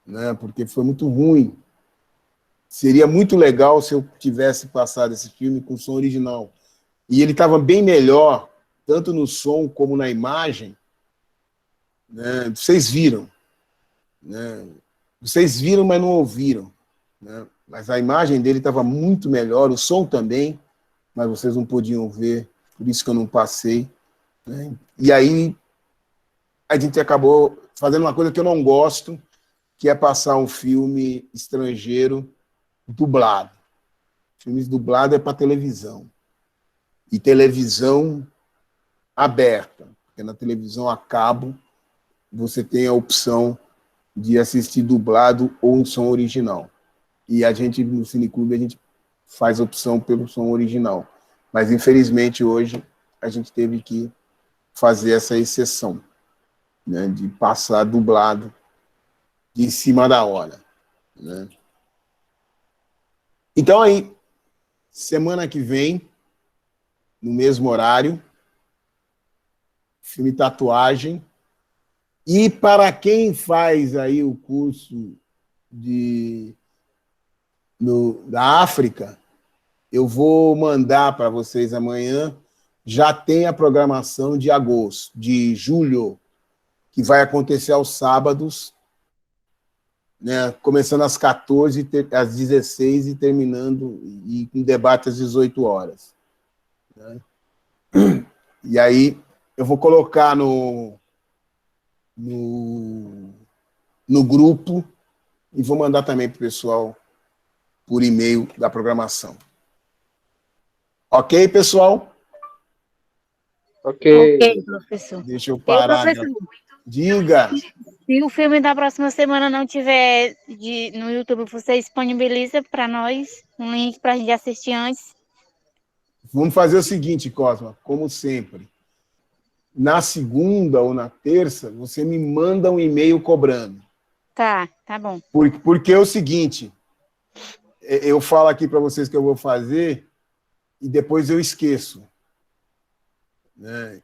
né? Porque foi muito ruim. Seria muito legal se eu tivesse passado esse filme com som original. E ele estava bem melhor, tanto no som como na imagem, né? Vocês viram, né? Vocês viram, mas não ouviram, né? Mas a imagem dele estava muito melhor, o som também, mas vocês não podiam ver, por isso que eu não passei, né? E aí a gente acabou fazendo uma coisa que eu não gosto, que é passar um filme estrangeiro dublado. Filmes dublados é para televisão. E televisão aberta, porque na televisão a cabo você tem a opção de assistir dublado ou um som original. E a gente, no Cineclube, a gente faz opção pelo som original. Mas, infelizmente, hoje, a gente teve que fazer essa exceção, né, de passar dublado de cima da hora, né? Então, aí, semana que vem, no mesmo horário, filme Tatuagem. E para quem faz aí o curso da África, eu vou mandar para vocês amanhã, já tem a programação de agosto, de julho, que vai acontecer aos sábados, né, começando às 14, às 16 e terminando, e com debate às 18 horas. Né? E aí eu vou colocar no grupo e vou mandar também para o pessoal por e-mail da programação. Ok, pessoal? Ok. Ok, professor. Deixa eu parar. Professor, Diga. se o filme da próxima semana não tiver no YouTube, você disponibiliza para nós um link para a gente assistir antes? Vamos fazer o seguinte, Cosma, como sempre. Na segunda ou na terça, você me manda um e-mail cobrando. Tá bom. Porque é o seguinte, eu falo aqui para vocês que eu vou fazer e depois eu esqueço, né?